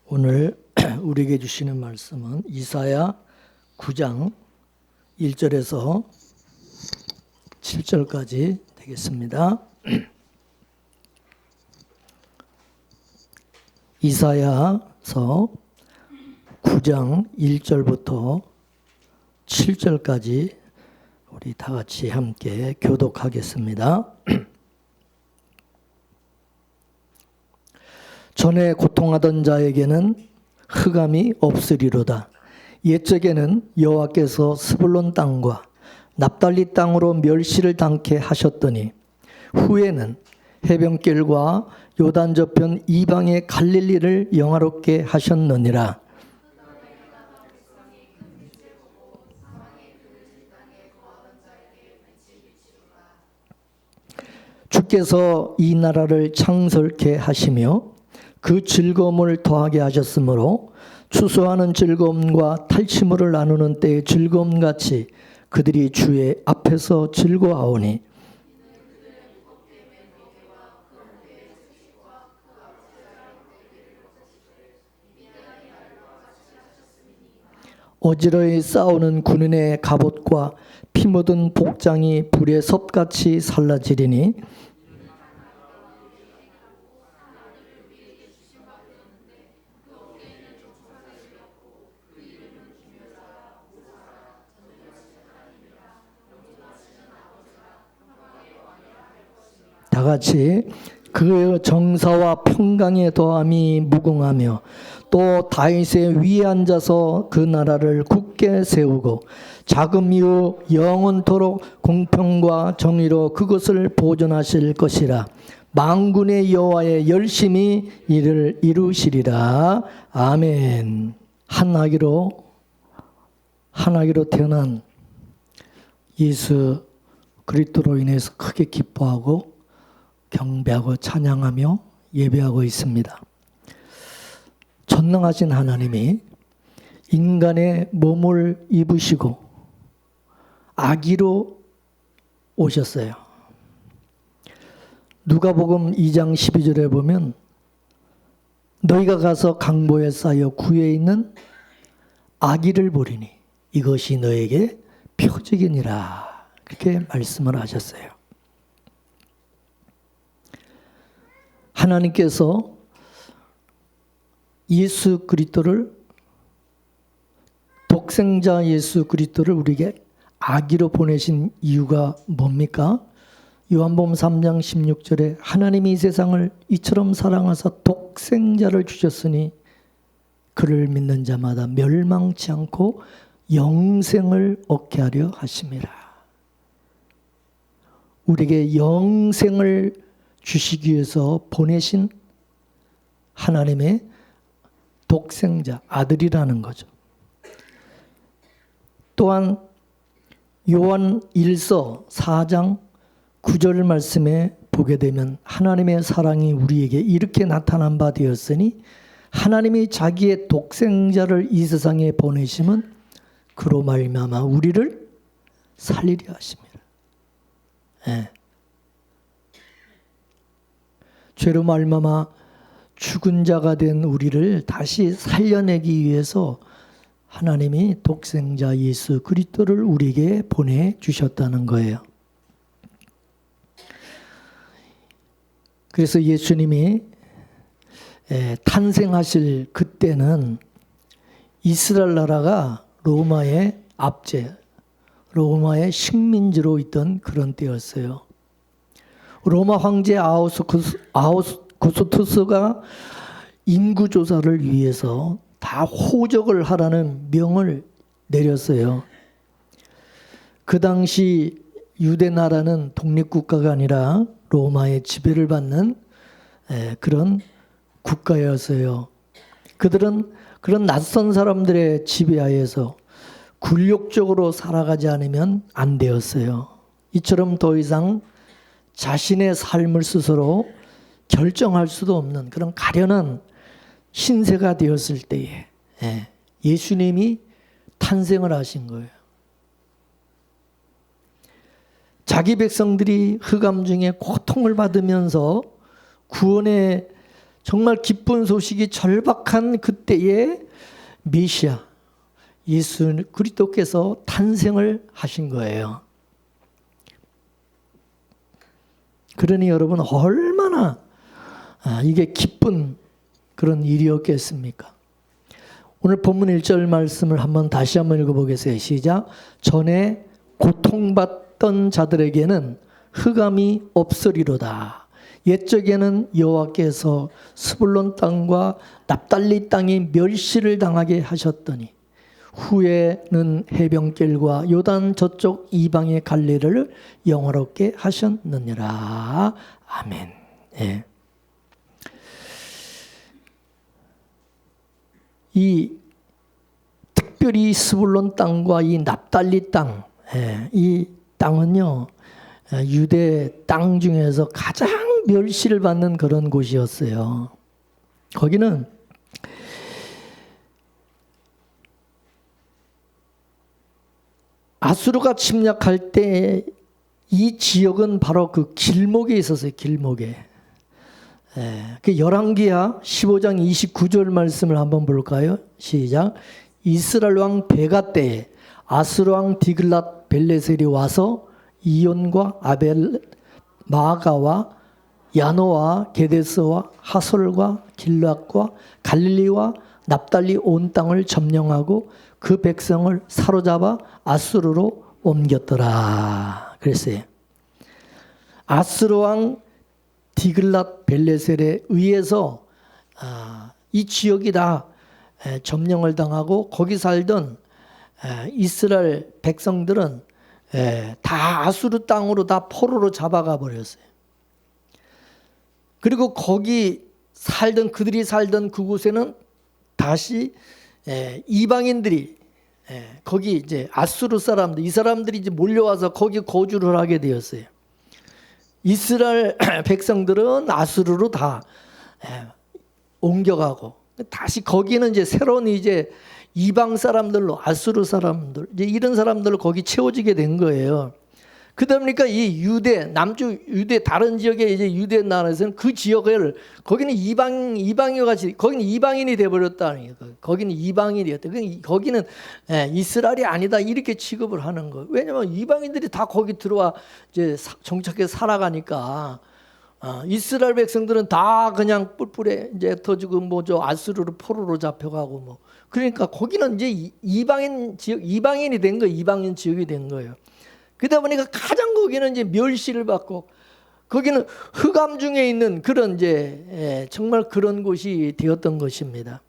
오늘 우리에게 주시는 말씀은 이사야 9장 1절에서 7절까지 되겠습니다. 이사야서 9장 1절부터 7절까지 우리 다 같이 함께 교독하겠습니다. 전에 고통하던 자에게는 흑암이 없으리로다. 옛적에는 여호와께서 스불론 땅과 납달리 땅으로 멸시를 당케 하셨더니 후에는 해변길과 요단 저편 이방의 갈릴리를 영화롭게 하셨느니라. 주께서 이 나라를 창설케 하시며 그 즐거움을 더하게 하셨으므로 추수하는 즐거움과 탈취물을 나누는 때의 즐거움같이 그들이 주의 앞에서 즐거워하오니 어지러이 싸우는 군인의 갑옷과 피 묻은 복장이 불의 섭같이 살라지리니 다 같이 그 정사와 평강의 더함이 무궁하며 또 다윗의 위에 앉아서 그 나라를 굳게 세우고 자금 이후 영원토록 공평과 정의로 그것을 보존하실 것이라. 만군의 여호와의 열심히 이를 이루시리라. 아멘. 한 아기로 태어난 예수 그리스도로 인해서 크게 기뻐하고 경배하고 찬양하며 예배하고 있습니다. 전능하신 하나님이 인간의 몸을 입으시고 아기로 오셨어요. 누가복음 2장 12절에 보면 너희가 가서 강보에 쌓여 구에 있는 아기를 보리니 이것이 너에게 표적이니라. 그렇게 말씀을 하셨어요. 하나님께서 예수 그리스도를 독생자 예수 그리스도를 우리에게 아기로 보내신 이유가 뭡니까? 요한복음 3장 16절에 하나님이 이 세상을 이처럼 사랑하사 독생자를 주셨으니 그를 믿는 자마다 멸망치 않고 영생을 얻게 하려 하심이라. 우리에게 영생을 주시기 위해서 보내신 하나님의 독생자 아들이라는 거죠. 또한 요한 1서 4장 9절 말씀에 보게 되면 하나님의 사랑이 우리에게 이렇게 나타난 바 되었으니 하나님이 자기의 독생자를 이 세상에 보내심은 그로 말미암아 우리를 살리려 하심이라. 네. 죄로 말미암아 죽은 자가 된 우리를 다시 살려내기 위해서 하나님이 독생자 예수 그리스도를 우리에게 보내주셨다는 거예요. 그래서 예수님이 탄생하실 그때는 이스라엘 나라가 로마의 압제, 로마의 식민지로 있던 그런 때였어요. 로마 황제 아우구스투스가 인구조사를 위해서 다 호적을 하라는 명을 내렸어요. 그 당시 유대 나라는 독립국가가 아니라 로마의 지배를 받는 그런 국가였어요. 그들은 그런 낯선 사람들의 지배하에서 굴욕적으로 살아가지 않으면 안 되었어요. 이처럼 더 이상 자신의 삶을 스스로 결정할 수도 없는 그런 가련한 신세가 되었을 때에 예수님이 탄생을 하신 거예요. 자기 백성들이 흑암 중에 고통을 받으면서 구원의 정말 기쁜 소식이 절박한 그때에 메시아 예수 그리스도께서 탄생을 하신 거예요. 그러니 여러분 얼마나 이게 기쁜 그런 일이었겠습니까? 오늘 본문 1절 말씀을 다시 한번 읽어보겠어요. 시작. 전에 고통받던 자들에게는 흑암이 없으리로다. 옛적에는 여호와께서 스불론 땅과 납달리 땅에 멸시를 당하게 하셨더니 후에는 해변길과 요단 저쪽 이방의 갈릴리를 영화롭게 하셨느니라. 아멘. 예. 이 특별히 스불론 땅과 이 납달리 땅, 이 땅은요 유대 땅 중에서 가장 멸시를 받는 그런 곳이었어요. 거기는 아수르가 침략할 때 이 지역은 바로 그 길목에 있었어요. 길목에. 그 열왕기하 15장 29절 말씀을 한번 볼까요? 시작. 이스라엘 왕 베가 때에 아수르 왕 디글랏 벨레셀이 와서 이온과 아벨 마가와 야노와 게데스와 하솔과 길앗과 갈릴리와 납달리 온 땅을 점령하고 그 백성을 사로잡아 아수르로 옮겼더라. 그랬어요. 아수르 왕 디글랏 벨레셀에 의해서 이 지역이 다 점령을 당하고 거기 살던 이스라엘 백성들은 다 아수르 땅으로 다 포로로 잡아가 버렸어요. 그리고 그들이 살던 그곳에는 다시 이방인들이 거기 이제 아수르 사람들, 이 사람들이 이제 몰려와서 거기 거주를 하게 되었어요. 이스라엘 백성들은 아수르로 다 옮겨가고 다시 거기는 이제 새로운 이제 이방 사람들로 아수르 사람들 이제 이런 사람들로 거기 채워지게 된 거예요. 그러다 보니까 이 남쪽 유대 다른 지역에 이제 유대 나라에서는 그 지역을 거기는 이방인과 같이 거기는 이방인이 돼 버렸다는 거예요. 거기는 이방인이었대. 거기는 이스라엘이 아니다 이렇게 취급을 하는 거예요. 왜냐하면 이방인들이 다 거기 들어와 이제 정착해서 살아가니까 이스라엘 백성들은 다 그냥 뿔뿔에 이제 터지고 저 아수르로 포로로 잡혀가고 그러니까 거기는 이제 이방인 지역 이방인이 된 거예요. 이방인 지역이 된 거예요. 그러다 보니까 가장 거기는 이제 멸시를 받고 거기는 흑암 중에 있는 그런 이제 정말 그런 곳이 되었던 것입니다.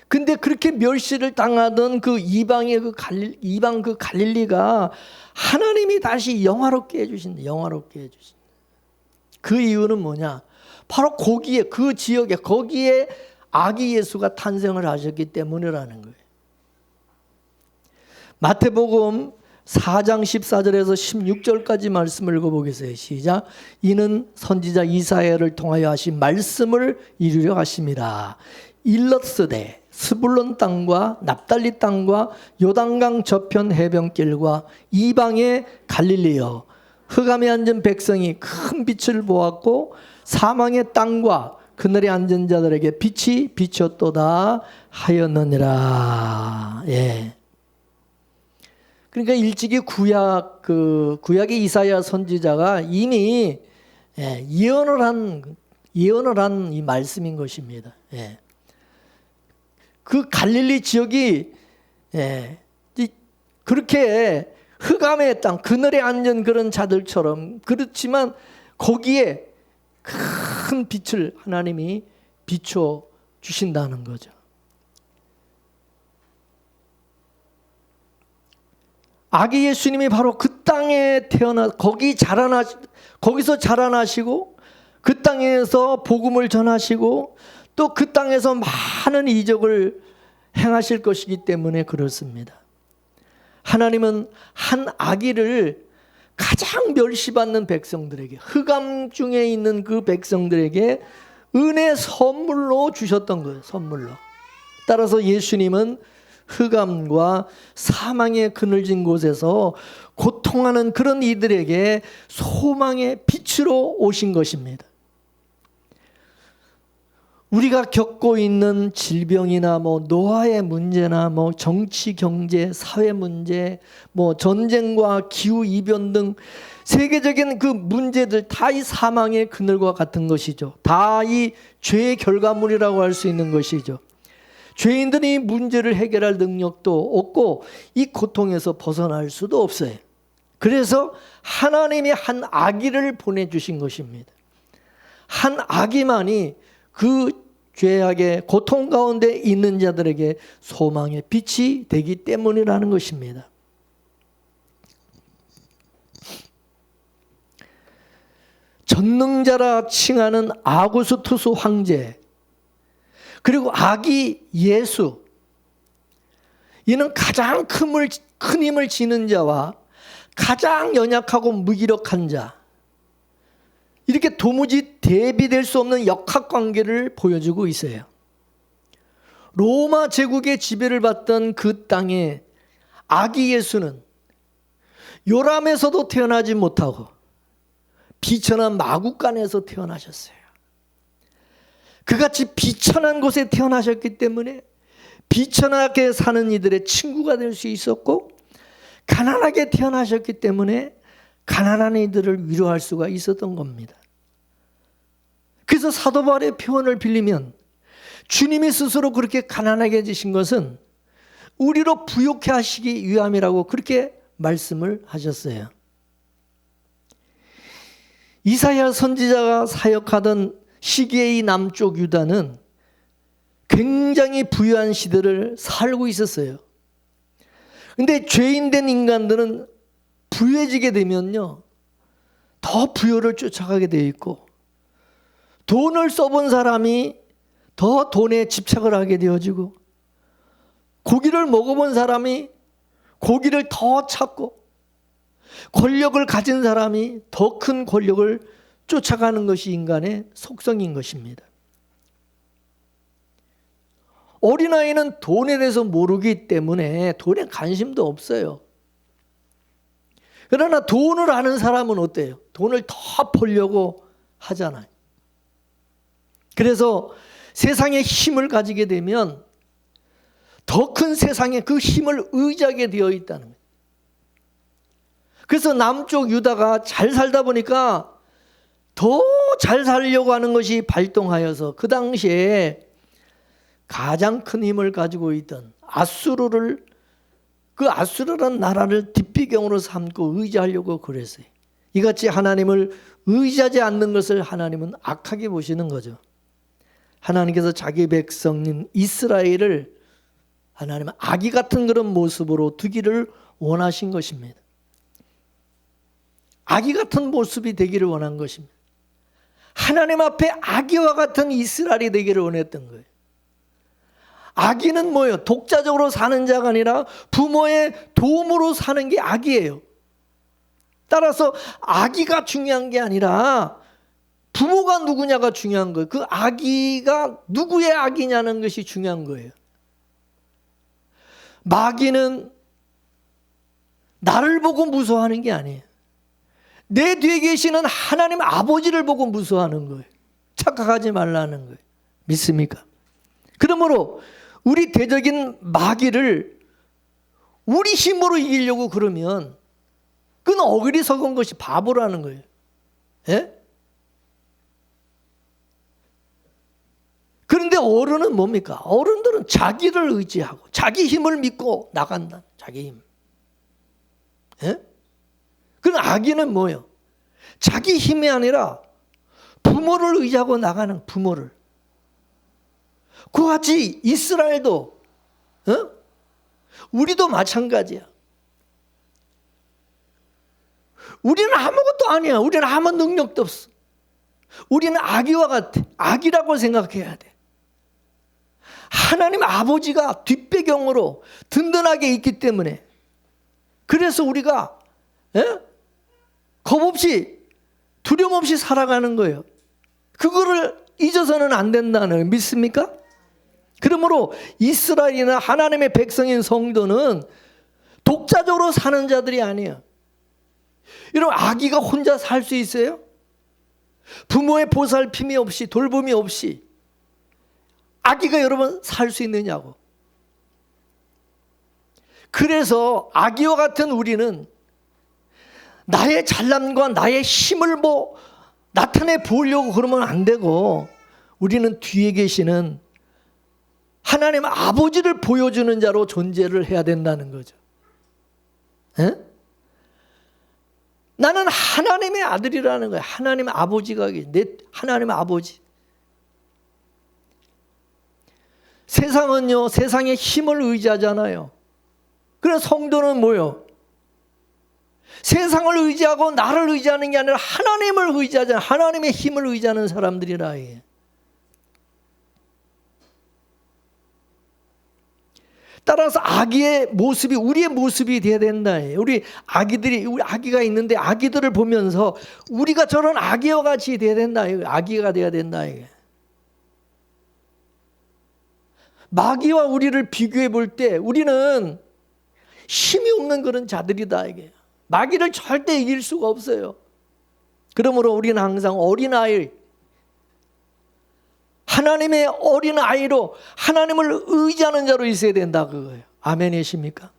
근데 그렇게 멸시를 당하던 그 이방의 이방 그 갈릴리가 하나님이 다시 영화롭게 해주신다. 영화롭게 해주신다. 그 이유는 뭐냐? 바로 거기에 그 지역에 거기에 아기 예수가 탄생을 하셨기 때문이라는 거예요. 마태복음 4장 14절에서 16절까지 말씀을 읽어보겠어요. 시작. 이는 선지자 이사야를 통하여 하신 말씀을 이루려 하심이라. 일렀으되 스불론 땅과 납달리 땅과 요단강 저편 해변길과 이방의 갈릴리여 흑암에 앉은 백성이 큰 빛을 보았고 사망의 땅과 그날에 앉은 자들에게 빛이 비쳤도다 하였느니라. 예. 그러니까 일찍이 구약의 이사야 선지자가 이미 예언을 한 이 말씀인 것입니다. 예. 그 갈릴리 지역이 그렇게 흑암의 땅, 그늘에 앉은 그런 자들처럼 그렇지만 거기에 큰 빛을 하나님이 비춰 주신다는 거죠. 아기 예수님이 바로 그 땅에 거기서 자라나시고 그 땅에서 복음을 전하시고 또 그 땅에서 많은 이적을 행하실 것이기 때문에 그렇습니다. 하나님은 한 아기를 가장 멸시받는 백성들에게 흑암 중에 있는 그 백성들에게 은혜 선물로 주셨던 거예요. 선물로. 따라서 예수님은 흑암과 사망의 그늘진 곳에서 고통하는 그런 이들에게 소망의 빛으로 오신 것입니다. 우리가 겪고 있는 질병이나 노화의 문제나 정치, 경제, 사회 문제, 전쟁과 기후 이변 등 세계적인 그 문제들 다 이 사망의 그늘과 같은 것이죠. 다 이 죄의 결과물이라고 할 수 있는 것이죠. 죄인들이 문제를 해결할 능력도 없고 이 고통에서 벗어날 수도 없어요. 그래서 하나님이 한 아기를 보내주신 것입니다. 한 아기만이 그 죄악의 고통 가운데 있는 자들에게 소망의 빛이 되기 때문이라는 것입니다. 전능자라 칭하는 아구스투스 황제, 그리고 아기 예수, 이는 가장 큰 힘을 지닌 자와 가장 연약하고 무기력한 자, 이렇게 도무지 대비될 수 없는 역학관계를 보여주고 있어요. 로마 제국의 지배를 받던 그 땅에 아기 예수는 요람에서도 태어나지 못하고 비천한 마구간에서 태어나셨어요. 그같이 비천한 곳에 태어나셨기 때문에 비천하게 사는 이들의 친구가 될 수 있었고, 가난하게 태어나셨기 때문에 가난한 이들을 위로할 수가 있었던 겁니다. 그래서 사도 바울의 표현을 빌리면 주님이 스스로 그렇게 가난하게 지신 것은 우리로 부욕해 하시기 위함이라고 그렇게 말씀을 하셨어요. 이사야 선지자가 사역하던 시기의 남쪽 유다는 굉장히 부유한 시대를 살고 있었어요. 근데 죄인된 인간들은 부유해지게 되면요, 더 부유를 쫓아가게 되어 있고, 돈을 써본 사람이 더 돈에 집착을 하게 되어지고, 고기를 먹어본 사람이 고기를 더 찾고, 권력을 가진 사람이 더 큰 권력을 쫓아가는 것이 인간의 속성인 것입니다. 어린아이는 돈에 대해서 모르기 때문에 돈에 관심도 없어요. 그러나 돈을 아는 사람은 어때요? 돈을 더 벌려고 하잖아요. 그래서 세상에 힘을 가지게 되면 더 큰 세상에 그 힘을 의지하게 되어 있다는 거예요. 그래서 남쪽 유다가 잘 살다 보니까 더 잘 살려고 하는 것이 발동하여서 그 당시에 가장 큰 힘을 가지고 있던 아수르를, 그 아수르라는 나라를 뒷배경으로 삼고 의지하려고 그랬어요. 이같이 하나님을 의지하지 않는 것을 하나님은 악하게 보시는 거죠. 하나님께서 자기 백성인 이스라엘을 하나님은 아기 같은 그런 모습으로 두기를 원하신 것입니다. 아기 같은 모습이 되기를 원한 것입니다. 하나님 앞에 아기와 같은 이스라엘이 되기를 원했던 거예요. 아기는 뭐예요? 독자적으로 사는 자가 아니라 부모의 도움으로 사는 게 아기예요. 따라서 아기가 중요한 게 아니라 부모가 누구냐가 중요한 거예요. 그 아기가 누구의 아기냐는 것이 중요한 거예요. 마귀는 나를 보고 무서워하는 게 아니에요. 내 뒤에 계시는 하나님 아버지를 보고 무서워하는 거예요. 착각하지 말라는 거예요. 믿습니까? 그러므로 우리 대적인 마귀를 우리 힘으로 이기려고 그러면 그건 어리석은 것이 바보라는 거예요. 예? 그런데 어른은 뭡니까? 어른들은 자기를 의지하고 자기 힘을 믿고 나간다. 자기 힘. 예? 그럼 아기는 뭐예요? 자기 힘이 아니라 부모를 의지하고 나가는 부모를. 그와 같이 이스라엘도, 우리도 마찬가지야. 우리는 아무것도 아니야. 우리는 아무 능력도 없어. 우리는 아기와 같아. 아기라고 생각해야 돼. 하나님 아버지가 뒷배경으로 든든하게 있기 때문에, 그래서 우리가 겁 없이 두려움 없이 살아가는 거예요. 그거를 잊어서는 안 된다는 거예요. 믿습니까? 그러므로 이스라엘이나 하나님의 백성인 성도는 독자적으로 사는 자들이 아니에요. 여러분, 아기가 혼자 살 수 있어요? 부모의 보살핌이 없이, 돌봄이 없이 아기가 여러분 살 수 있느냐고. 그래서 아기와 같은 우리는 나의 잘남과 나의 힘을 나타내 보려고 그러면 안 되고, 우리는 뒤에 계시는 하나님 아버지를 보여주는 자로 존재를 해야 된다는 거죠. 에? 나는 하나님의 아들이라는 거예요. 하나님의 아버지가 내 하나님의 아버지. 세상은요, 세상의 힘을 의지하잖아요. 그래서 성도는 뭐요? 세상을 의지하고 나를 의지하는 게 아니라 하나님을 의지하잖아요. 하나님의 힘을 의지하는 사람들이라. 따라서 아기의 모습이 우리의 모습이 되어야 된다. 우리 아기가 있는데 아기들을 보면서 우리가 저런 아기와 같이 되어야 된다. 아기가 되어야 된다. 마귀와 우리를 비교해 볼 때 우리는 힘이 없는 그런 자들이다. 마귀를 절대 이길 수가 없어요. 그러므로 우리는 항상 어린아이, 하나님의 어린아이로 하나님을 의지하는 자로 있어야 된다 그거예요. 아멘이십니까?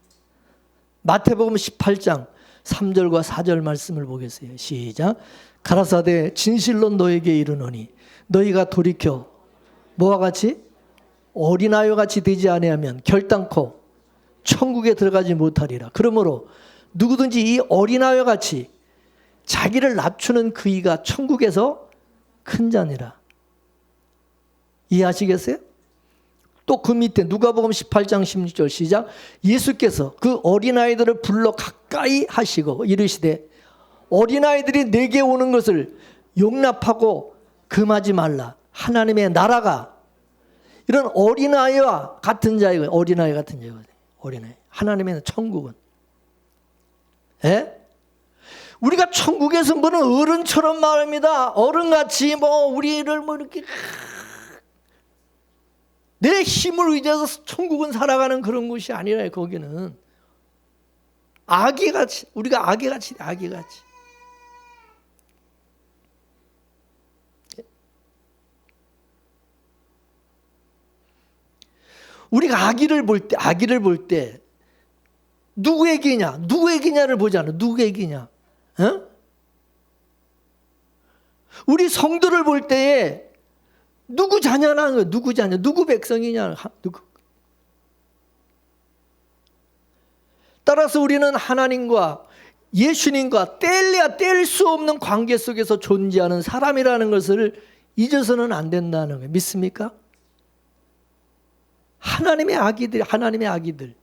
마태복음 18장 3절과 4절 말씀을 보겠어요. 시작. 가라사대 진실로 너에게 이르노니 너희가 돌이켜 뭐와 같이? 어린아이와 같이 되지 아니하면 결단코 천국에 들어가지 못하리라. 그러므로 누구든지 이 어린아이와 같이 자기를 낮추는 그이가 천국에서 큰 자니라. 이해하시겠어요? 또 그 밑에 누가복음 18장 16절 시작. 예수께서 그 어린아이들을 불러 가까이 하시고 이르시되 어린아이들이 내게 오는 것을 용납하고 금하지 말라. 하나님의 나라가 이런 어린아이와 같은 자이고, 어린아이 같은 자이거든요. 어린아이. 하나님의 천국은. 예? 우리가 천국에서 뭐는 어른처럼 말합니다. 어른같이 우리를 이렇게 내 힘을 의지해서 천국은 살아가는 그런 곳이 아니라 거기는 아기같이, 우리가 아기같이. 우리가 아기를 볼 때 누구의 기냐를 보잖아. 누구의 기냐? 어? 우리 성도를 볼 때에 누구 자녀라는 거야? 누구 자녀? 누구 백성이냐? 누구? 따라서 우리는 하나님과 예수님과 뗄래야 뗄 수 없는 관계 속에서 존재하는 사람이라는 것을 잊어서는 안 된다는 거예요. 믿습니까? 하나님의 아기들.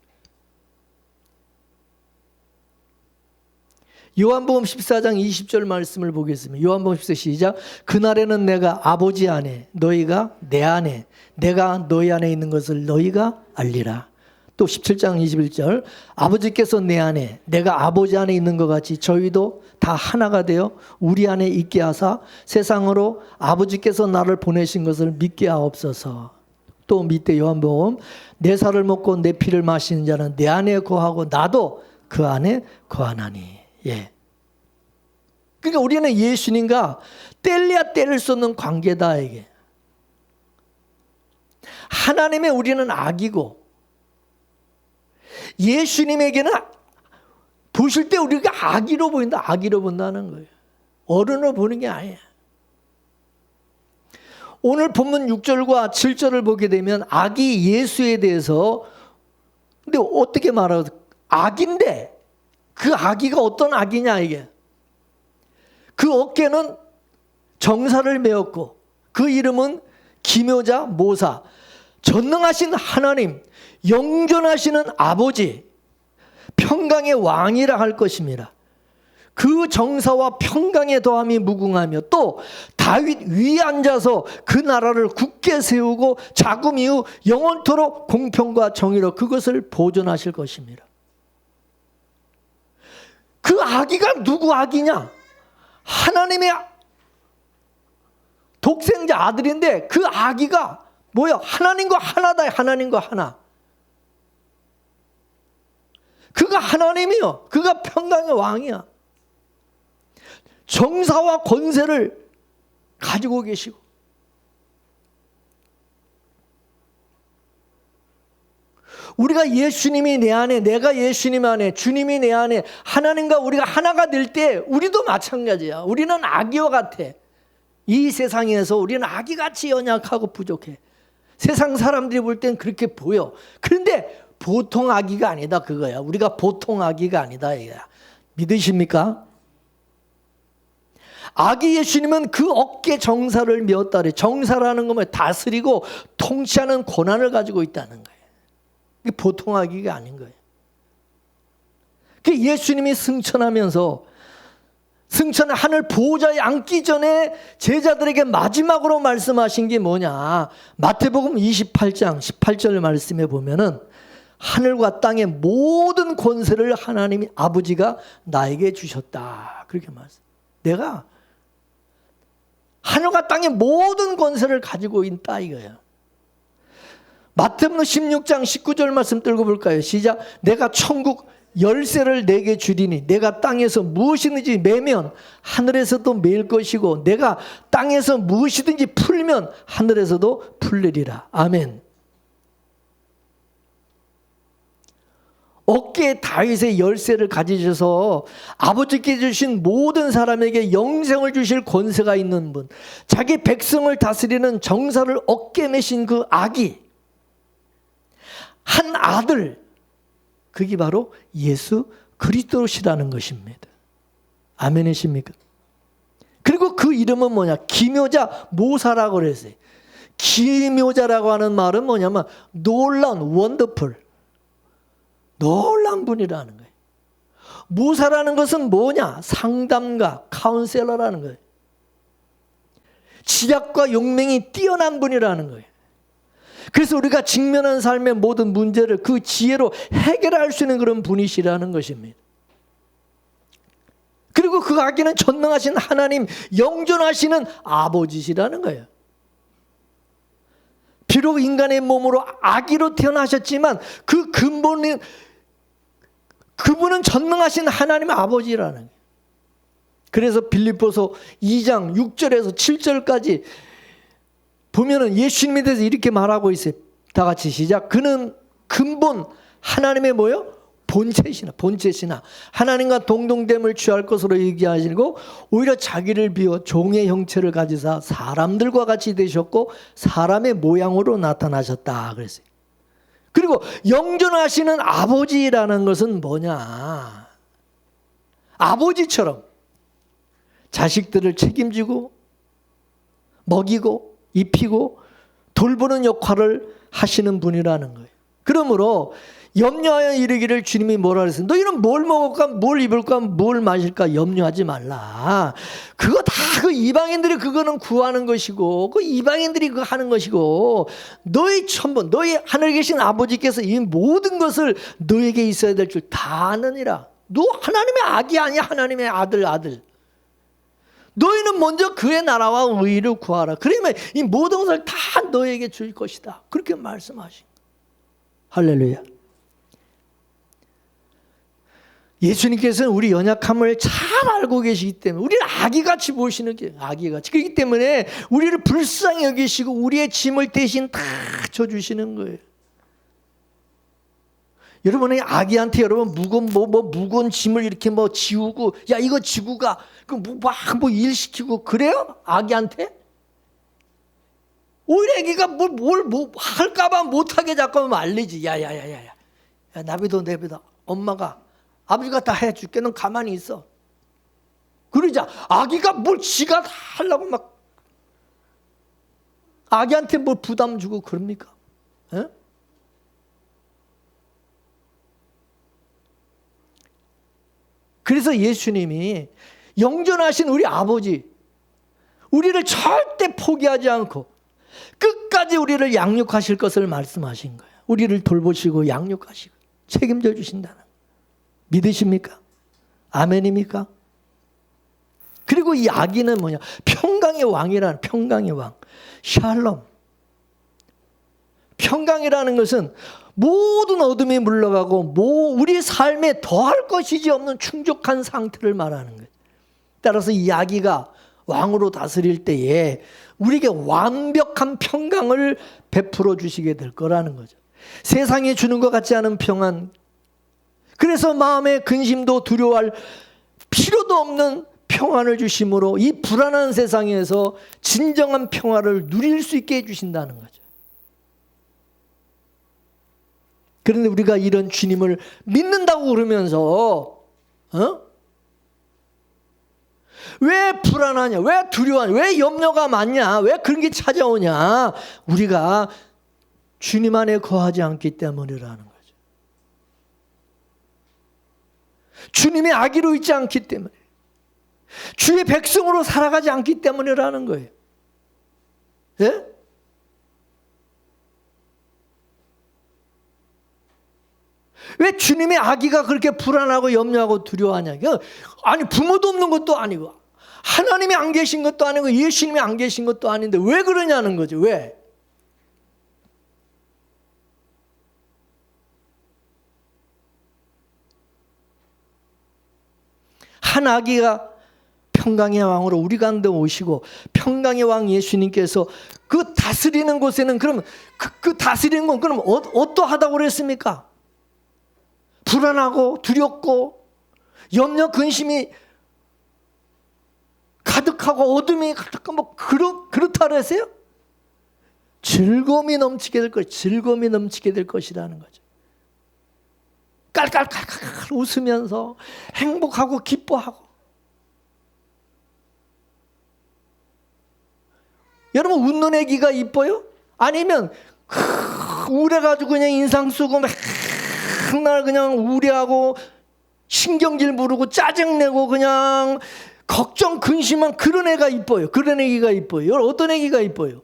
요한복음 14장 20절 말씀을 보겠습니다. 요한복음 14장 시작. 그날에는 내가 아버지 안에, 너희가 내 안에, 내가 너희 안에 있는 것을 너희가 알리라. 또 17장 21절. 아버지께서 내 안에, 내가 아버지 안에 있는 것 같이 저희도 다 하나가 되어 우리 안에 있게 하사 세상으로 아버지께서 나를 보내신 것을 믿게 하옵소서. 또 밑에 요한복음 내 살을 먹고 내 피를 마시는 자는 내 안에 거하고 나도 그 안에 거하나니. 예. 그러니까 우리는 예수님과 뗄래야 뗄 수 없는 관계다 이게. 하나님의 우리는 아기고 예수님에게는 보실 때 우리가 아기로 보인다. 아기로 본다는 거예요. 어른으로 보는 게 아니야. 오늘 본문 6절과 7절을 보게 되면 아기 예수에 대해서 근데 어떻게 말하고 아기인데 그 아기가 어떤 아기냐 이게. 그 어깨는 정사를 메었고 그 이름은 기묘자 모사, 전능하신 하나님, 영존하시는 아버지, 평강의 왕이라 할 것입니다. 그 정사와 평강의 더함이 무궁하며 또 다윗 위에 앉아서 그 나라를 굳게 세우고 자금 이후 영원토록 공평과 정의로 그것을 보존하실 것입니다. 그 아기가 누구 아기냐? 하나님의 독생자 아들인데 그 아기가 뭐야? 하나님과 하나다. 하나님과 하나. 그가 하나님이요. 그가 평강의 왕이야. 정사와 권세를 가지고 계시고, 우리가 예수님이 내 안에, 내가 예수님 안에, 주님이 내 안에, 하나님과 우리가 하나가 될 때 우리도 마찬가지야. 우리는 아기와 같아. 이 세상에서 우리는 아기같이 연약하고 부족해. 세상 사람들이 볼 땐 그렇게 보여. 그런데 보통 아기가 아니다, 그거야. 우리가 보통 아기가 아니다, 이거야. 믿으십니까? 아기 예수님은 그 어깨 정사를 메었다 그래. 정사라는 거면 다스리고 통치하는 권한을 가지고 있다는 거예요. 이게 보통 아기가 아닌 거예요. 그 예수님이 승천하면서 승천 하늘 보호자에 앉기 전에 제자들에게 마지막으로 말씀하신 게 뭐냐? 마태복음 28장 18절 말씀에 보면은 하늘과 땅의 모든 권세를 하나님이 아버지가 나에게 주셨다. 그렇게 말씀. 내가 하늘과 땅의 모든 권세를 가지고 있다 이거예요. 마태복음 16장 19절 말씀 들고 볼까요? 시작. 내가 천국 열쇠를 내게 주리니 내가 땅에서 무엇이든지 매면 하늘에서도 매일 것이고 내가 땅에서 무엇이든지 풀면 하늘에서도 풀리리라. 아멘. 어깨에 다윗의 열쇠를 가지셔서 아버지께 주신 모든 사람에게 영생을 주실 권세가 있는 분, 자기 백성을 다스리는 정사를 어깨에 메신 그 아기, 한 아들, 그게 바로 예수 그리스도시라는 것입니다. 아멘이십니까? 그리고 그 이름은 뭐냐? 기묘자 모사라고 그랬어요. 기묘자라고 하는 말은 뭐냐면 놀라운, 원더풀, 놀라운 분이라는 거예요. 모사라는 것은 뭐냐? 상담가, 카운셀러라는 거예요. 지략과 용맹이 뛰어난 분이라는 거예요. 그래서 우리가 직면한 삶의 모든 문제를 그 지혜로 해결할 수 있는 그런 분이시라는 것입니다. 그리고 그 아기는 전능하신 하나님, 영존하시는 아버지시라는 거예요. 비록 인간의 몸으로 아기로 태어나셨지만 그 근본은, 그분은 전능하신 하나님의 아버지라는 거예요. 그래서 빌립보서 2장 6절에서 7절까지 보면은 예수님에 대해서 이렇게 말하고 있어요. 다 같이 시작. 그는 근본 하나님의 뭐요? 본체시나 하나님과 동등됨을 취할 것으로 얘기하시고 오히려 자기를 비워 종의 형체를 가지사 사람들과 같이 되셨고 사람의 모양으로 나타나셨다 그랬어요. 그리고 영존하시는 아버지라는 것은 뭐냐? 아버지처럼 자식들을 책임지고 먹이고 입히고 돌보는 역할을 하시는 분이라는 거예요. 그러므로 염려하여 이르기를 주님이 뭐라 그랬어요? 너희는 뭘 먹을까, 뭘 입을까, 뭘 마실까 염려하지 말라. 그거 다 그 이방인들이 그거는 구하는 것이고 그 이방인들이 그거 하는 것이고 너희 천부, 너희 하늘에 계신 아버지께서 이 모든 것을 너에게 있어야 될 줄 다 아느니라. 너 하나님의 아기 아니야? 하나님의 아들. 너희는 먼저 그의 나라와 의를 구하라. 그러면 이 모든 것을 다 너에게 줄 것이다. 그렇게 말씀하신 거예요. 할렐루야. 예수님께서는 우리 연약함을 잘 알고 계시기 때문에 우리를 아기같이 보시는 게 아기같이. 그렇기 때문에 우리를 불쌍히 여기시고 우리의 짐을 대신 다 져주시는 거예요. 여러분이 아기한테 여러분 무거운 짐을 이렇게 지우고 야 이거 지고 가 막 일 시키고 그래요? 아기한테? 오히려 아기가 뭘 할까봐 못하게 자꾸 말리지. 야 나비도 내비도 엄마가 아버지가 다 해줄게. 넌 가만히 있어. 그러자 아기가 뭘 지가 다 하려고 막 아기한테 뭘 부담 주고 그럽니까? 에? 그래서 예수님이 영존하신 우리 아버지, 우리를 절대 포기하지 않고 끝까지 우리를 양육하실 것을 말씀하신 거예요. 우리를 돌보시고 양육하시고 책임져 주신다는 거예요. 믿으십니까? 아멘입니까? 그리고 이 아기는 뭐냐? 평강의 왕이라는, 평강의 왕, 샬롬, 평강이라는 것은 모든 어둠이 물러가고 우리 삶에 더할 것이지 없는 충족한 상태를 말하는 거예요. 따라서 이 아기가 왕으로 다스릴 때에 우리에게 완벽한 평강을 베풀어 주시게 될 거라는 거죠. 세상에 주는 것 같지 않은 평안, 그래서 마음의 근심도 두려워할 필요도 없는 평안을 주심으로 이 불안한 세상에서 진정한 평화를 누릴 수 있게 해주신다는 거죠. 그런데 우리가 이런 주님을 믿는다고 그러면서 왜 불안하냐, 왜 두려워하냐, 왜 염려가 많냐, 왜 그런 게 찾아오냐? 우리가 주님 안에 거하지 않기 때문이라는 거죠. 주님의 아기로 있지 않기 때문에, 주의 백성으로 살아가지 않기 때문이라는 거예요. 예? 왜 주님의 아기가 그렇게 불안하고 염려하고 두려워하냐? 아니, 부모도 없는 것도 아니고 하나님이 안 계신 것도 아니고 예수님이 안 계신 것도 아닌데 왜 그러냐는 거죠. 왜? 한 아기가 평강의 왕으로 우리 가운데 오시고, 평강의 왕 예수님께서 그 다스리는 곳에는, 그럼 그 다스리는 건 그럼 어떠하다고 그랬습니까? 불안하고 두렵고 염려 근심이 가득하고 어둠이 가득하고 뭐 그렇다 그랬어요? 즐거움이 넘치게 될 것, 즐거움이 넘치게 될 것이라는 거죠. 깔깔깔깔 웃으면서 행복하고 기뻐하고. 여러분, 웃는 애기가 이뻐요? 아니면 우울해가지고 그냥 인상 쓰고 맨날 그냥 우울해하고 신경질 부르고 짜증내고 그냥 걱정 근심한 그런 애가 이뻐요? 그런 애기가 이뻐요? 여러분, 어떤 애기가 이뻐요?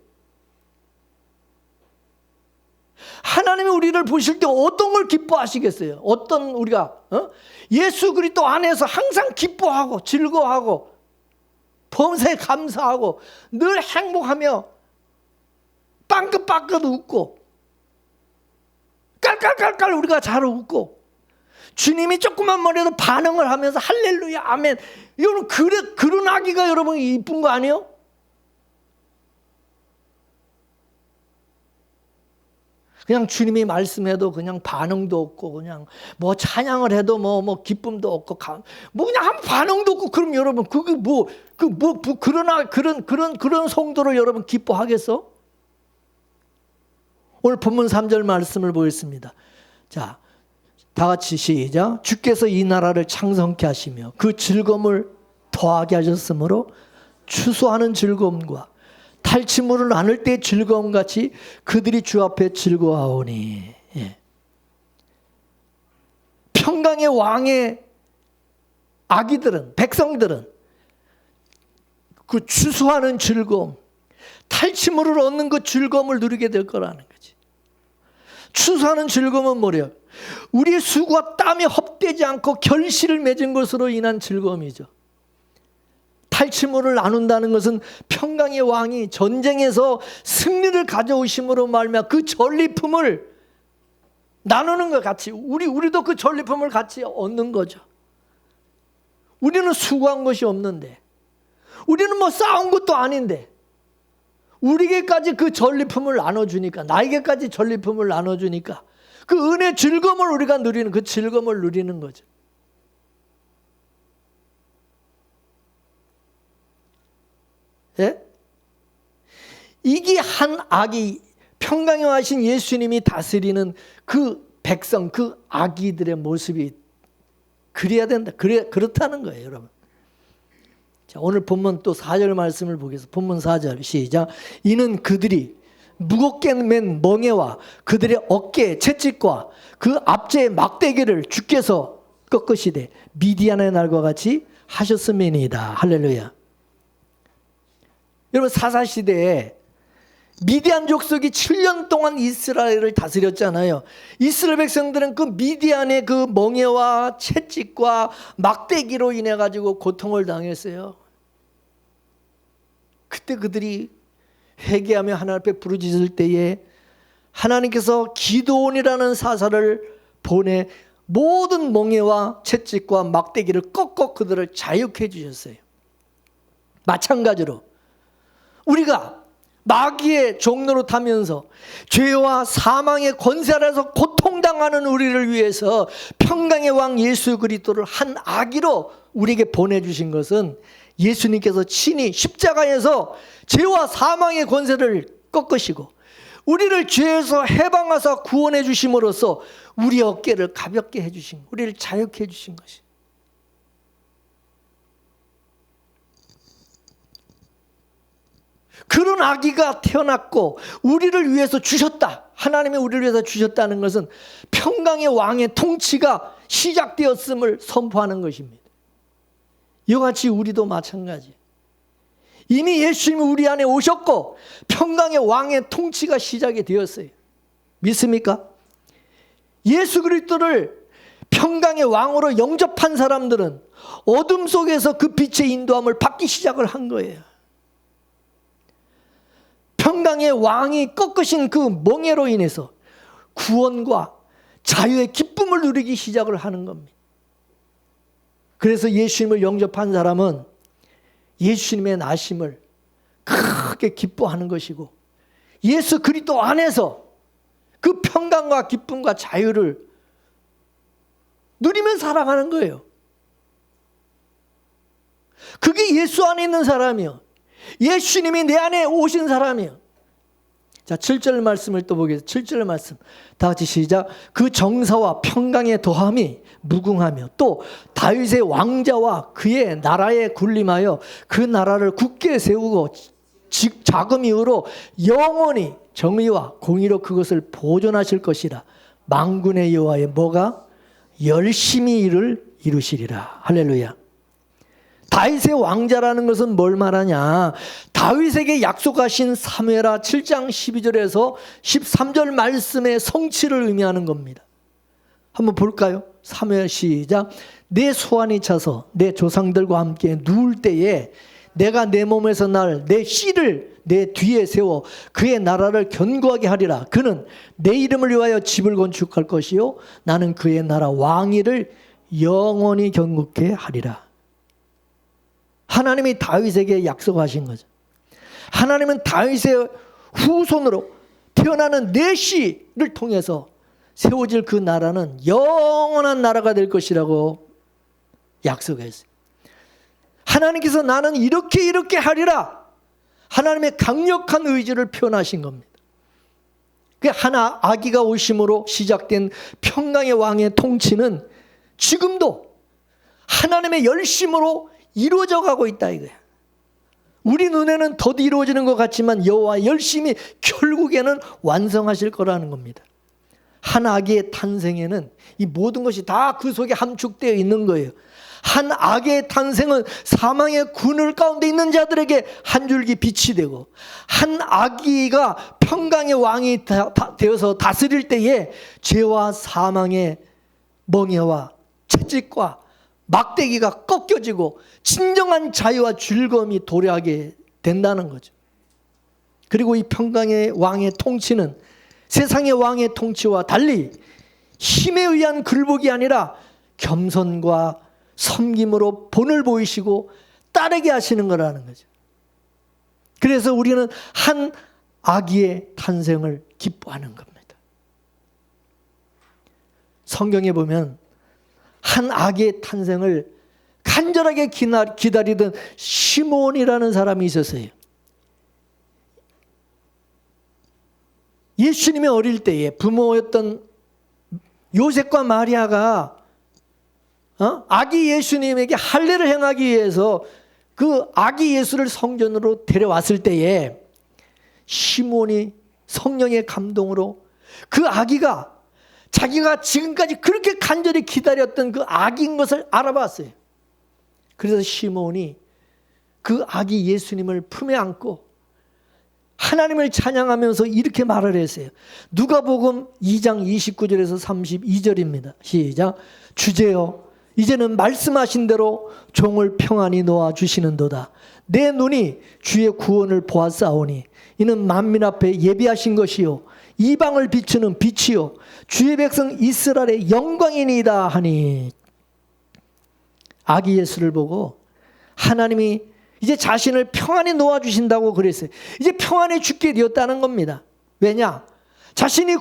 하나님이 우리를 보실 때 어떤 걸 기뻐하시겠어요? 어떤 우리가 예수 그리스도 안에서 항상 기뻐하고 즐거워하고 범사에 감사하고 늘 행복하며 빵긋빵긋 웃고 깔깔깔깔 우리가 잘 웃고 주님이 조그만 말해도 반응을 하면서 할렐루야 아멘. 여러분, 그런 아기가 여러분 이쁜 거 아니에요? 그냥 주님이 말씀해도 그냥 반응도 없고, 그냥 뭐 찬양을 해도 뭐 기쁨도 없고, 뭐 그냥 한 반응도 없고, 그럼 여러분 그게 그런 성도를 여러분 기뻐하겠어? 오늘 본문 3절 말씀을 보겠습니다. 자, 다 같이 시작. 주께서 이 나라를 창성케 하시며 그 즐거움을 더하게 하셨으므로 추수하는 즐거움과 탈취물을 나눌 때의 즐거움같이 그들이 주 앞에 즐거워하오니. 예. 평강의 왕의 아기들은, 백성들은 그 추수하는 즐거움, 탈취물을 얻는 그 즐거움을 누리게 될 거라는 거지. 추수하는 즐거움은 뭐래요? 우리의 수고와 땀이 헛되지 않고 결실을 맺은 것으로 인한 즐거움이죠. 탈취물을 나눈다는 것은 평강의 왕이 전쟁에서 승리를 가져오심으로 말미암아 그 전리품을 나누는 것 같이 우리도 그 전리품을 같이 얻는 거죠. 우리는 수고한 것이 없는데, 우리는 뭐 싸운 것도 아닌데 우리에게까지 그 전리품을 나눠주니까, 나에게까지 전리품을 나눠주니까 그 은혜 즐거움을 우리가 누리는, 그 즐거움을 누리는 거죠. 예? 이게 한 아기, 평강에 와신 예수님이 다스리는 그 백성, 그 아기들의 모습이 그래야 된다. 그렇다는 거예요, 여러분. 자, 오늘 본문 또 4절 말씀을 보겠습니다. 본문 4절 시작. 이는 그들이 무겁게 맨 멍에와 그들의 어깨에 채찍과 그 앞제의 막대기를 주께서 꺾으시되 미디안의 날과 같이 하셨음이니이다. 할렐루야. 여러분, 사사시대에 미디안 족속이 7년 동안 이스라엘을 다스렸잖아요. 이스라엘 백성들은 그 미디안의 그 멍에와 채찍과 막대기로 인해 가지고 고통을 당했어요. 그때 그들이 회개하며 하나님 앞에 부르짖을 때에 하나님께서 기드온이라는 사사를 보내 모든 멍에와 채찍과 막대기를 꺾어 그들을 자유케 해주셨어요. 마찬가지로 우리가 마귀의 종로로 타면서 죄와 사망의 권세 아래서 고통당하는 우리를 위해서 평강의 왕 예수 그리스도를 한 아기로 우리에게 보내주신 것은 예수님께서 친히 십자가에서 죄와 사망의 권세를 꺾으시고 우리를 죄에서 해방하사 구원해 주심으로써 우리 어깨를 가볍게 해주신, 우리를 자유케 해주신 것이. 그런 아기가 태어났고 우리를 위해서 주셨다. 하나님이 우리를 위해서 주셨다는 것은 평강의 왕의 통치가 시작되었음을 선포하는 것입니다. 이와 같이 우리도 마찬가지. 이미 예수님이 우리 안에 오셨고 평강의 왕의 통치가 시작이 되었어요. 믿습니까? 예수 그리스도를 평강의 왕으로 영접한 사람들은 어둠 속에서 그 빛의 인도함을 받기 시작을 한 거예요. 평강의 왕이 꺾으신 그 멍에로 인해서 구원과 자유의 기쁨을 누리기 시작을 하는 겁니다. 그래서 예수님을 영접한 사람은 예수님의 나심을 크게 기뻐하는 것이고 예수 그리스도 안에서 그 평강과 기쁨과 자유를 누리며 살아가는 거예요. 그게 예수 안에 있는 사람이요. 예수님이 내 안에 오신 사람이요. 자, 7절 말씀을 또 보겠습니다. 7절 말씀 다 같이 시작. 그 정사와 평강의 더함이 무궁하며 또 다윗의 왕자와 그의 나라에 군림하여 그 나라를 굳게 세우고 자금 이후로 영원히 정의와 공의로 그것을 보존하실 것이라. 만군의 여호와의 뭐가? 열심히 일을 이루시리라. 할렐루야. 다윗의 왕자라는 것은 뭘 말하냐? 다윗에게 약속하신 사무엘하 7장 12절에서 13절 말씀의 성취를 의미하는 겁니다. 한번 볼까요? 사무엘 시작. 내 소환이 차서 내 조상들과 함께 누울 때에 내가 내 몸에서 날 내 씨를 내 뒤에 세워 그의 나라를 견고하게 하리라. 그는 내 이름을 위하여 집을 건축할 것이요 나는 그의 나라 왕위를 영원히 견고케 하리라. 하나님이 다윗에게 약속하신 거죠. 하나님은 다윗의 후손으로 태어나는 내 씨를 통해서 세워질 그 나라는 영원한 나라가 될 것이라고 약속했어요. 하나님께서 나는 이렇게 하리라. 하나님의 강력한 의지를 표현하신 겁니다. 그 하나 아기가 오심으로 시작된 평강의 왕의 통치는 지금도 하나님의 열심으로 이루어져 가고 있다 이거야. 우리 눈에는 더 이루어지는 것 같지만 여호와 열심히 결국에는 완성하실 거라는 겁니다. 한 아기의 탄생에는 이 모든 것이 다 그 속에 함축되어 있는 거예요. 한 아기의 탄생은 사망의 군을 가운데 있는 자들에게 한 줄기 빛이 되고 한 아기가 평강의 왕이 되어서 다스릴 때에 죄와 사망의 멍에와 채찍과 막대기가 꺾여지고 진정한 자유와 즐거움이 도래하게 된다는 거죠. 그리고 이 평강의 왕의 통치는 세상의 왕의 통치와 달리 힘에 의한 굴복이 아니라 겸손과 섬김으로 본을 보이시고 따르게 하시는 거라는 거죠. 그래서 우리는 한 아기의 탄생을 기뻐하는 겁니다. 성경에 보면 한 아기의 탄생을 간절하게 기다리던 시몬이라는 사람이 있었어요. 예수님이 어릴 때에 부모였던 요셉과 마리아가 아기 예수님에게 할례를 행하기 위해서 그 아기 예수를 성전으로 데려왔을 때에 시몬이 성령의 감동으로 그 아기가 자기가 지금까지 그렇게 간절히 기다렸던 그 아기인 것을 알아봤어요. 그래서 시몬이 그 아기 예수님을 품에 안고 하나님을 찬양하면서 이렇게 말을 했어요. 누가복음 2장 29절에서 32절입니다. 시작. 주제여 이제는 말씀하신 대로 종을 평안히 놓아주시는도다. 내 눈이 주의 구원을 보았사오니 이는 만민 앞에 예비하신 것이요 이방을 비추는 빛이요 주의 백성 이스라엘의 영광이니이다 하니. 아기 예수를 보고 하나님이 이제 자신을 평안히 놓아주신다고 그랬어요. 이제 평안히 죽게 되었다는 겁니다. 왜냐? 자신이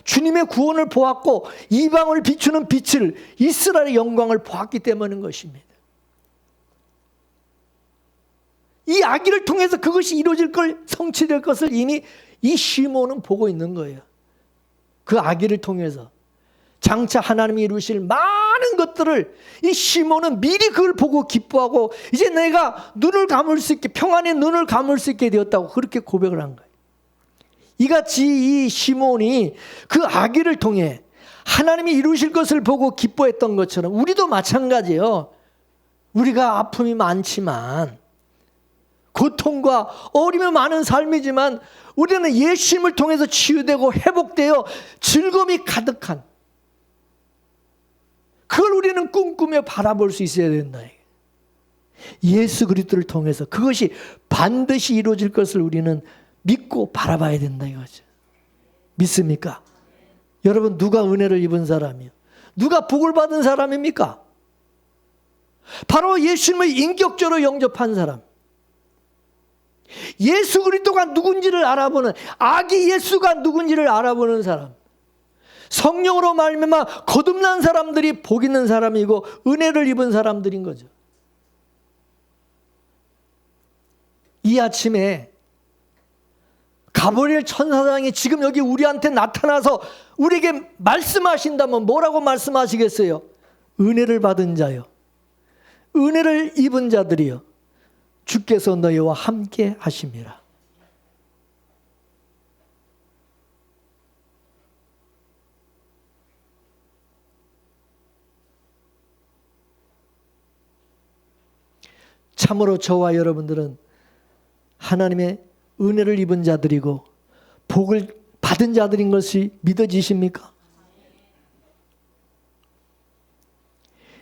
주님의 구원을 보았고 이방을 비추는 빛을, 이스라엘의 영광을 보았기 때문인 것입니다. 이 아기를 통해서 그것이 이루어질 걸, 성취될 것을 이미 이 시몬은 보고 있는 거예요. 그 아기를 통해서 장차 하나님이 이루실 많은 것들을 이 시몬은 미리 그걸 보고 기뻐하고 이제 내가 눈을 감을 수 있게, 평안히 눈을 감을 수 있게 되었다고 그렇게 고백을 한 거예요. 이같이 이 시몬이 그 아기를 통해 하나님이 이루실 것을 보고 기뻐했던 것처럼 우리도 마찬가지예요. 우리가 아픔이 많지만, 고통과 어려움이 많은 삶이지만 우리는 예수님을 통해서 치유되고 회복되어 즐거움이 가득한, 그걸 우리는 꿈꾸며 바라볼 수 있어야 된다. 예수 그리스도를 통해서 그것이 반드시 이루어질 것을 우리는 믿고 바라봐야 된다 이거죠. 믿습니까? 여러분, 누가 은혜를 입은 사람이요? 누가 복을 받은 사람입니까? 바로 예수님을 인격적으로 영접한 사람. 예수 그리스도가 누군지를 알아보는, 아기 예수가 누군지를 알아보는 사람. 성령으로 말미암아 거듭난 사람들이 복 있는 사람이고 은혜를 입은 사람들인 거죠. 이 아침에 가브리엘 천사장이 지금 여기 우리한테 나타나서 우리에게 말씀하신다면 뭐라고 말씀하시겠어요? 은혜를 받은 자요, 은혜를 입은 자들이요, 주께서 너희와 함께 하심이라. 참으로 저와 여러분들은 하나님의 은혜를 입은 자들이고 복을 받은 자들인 것이 믿어지십니까?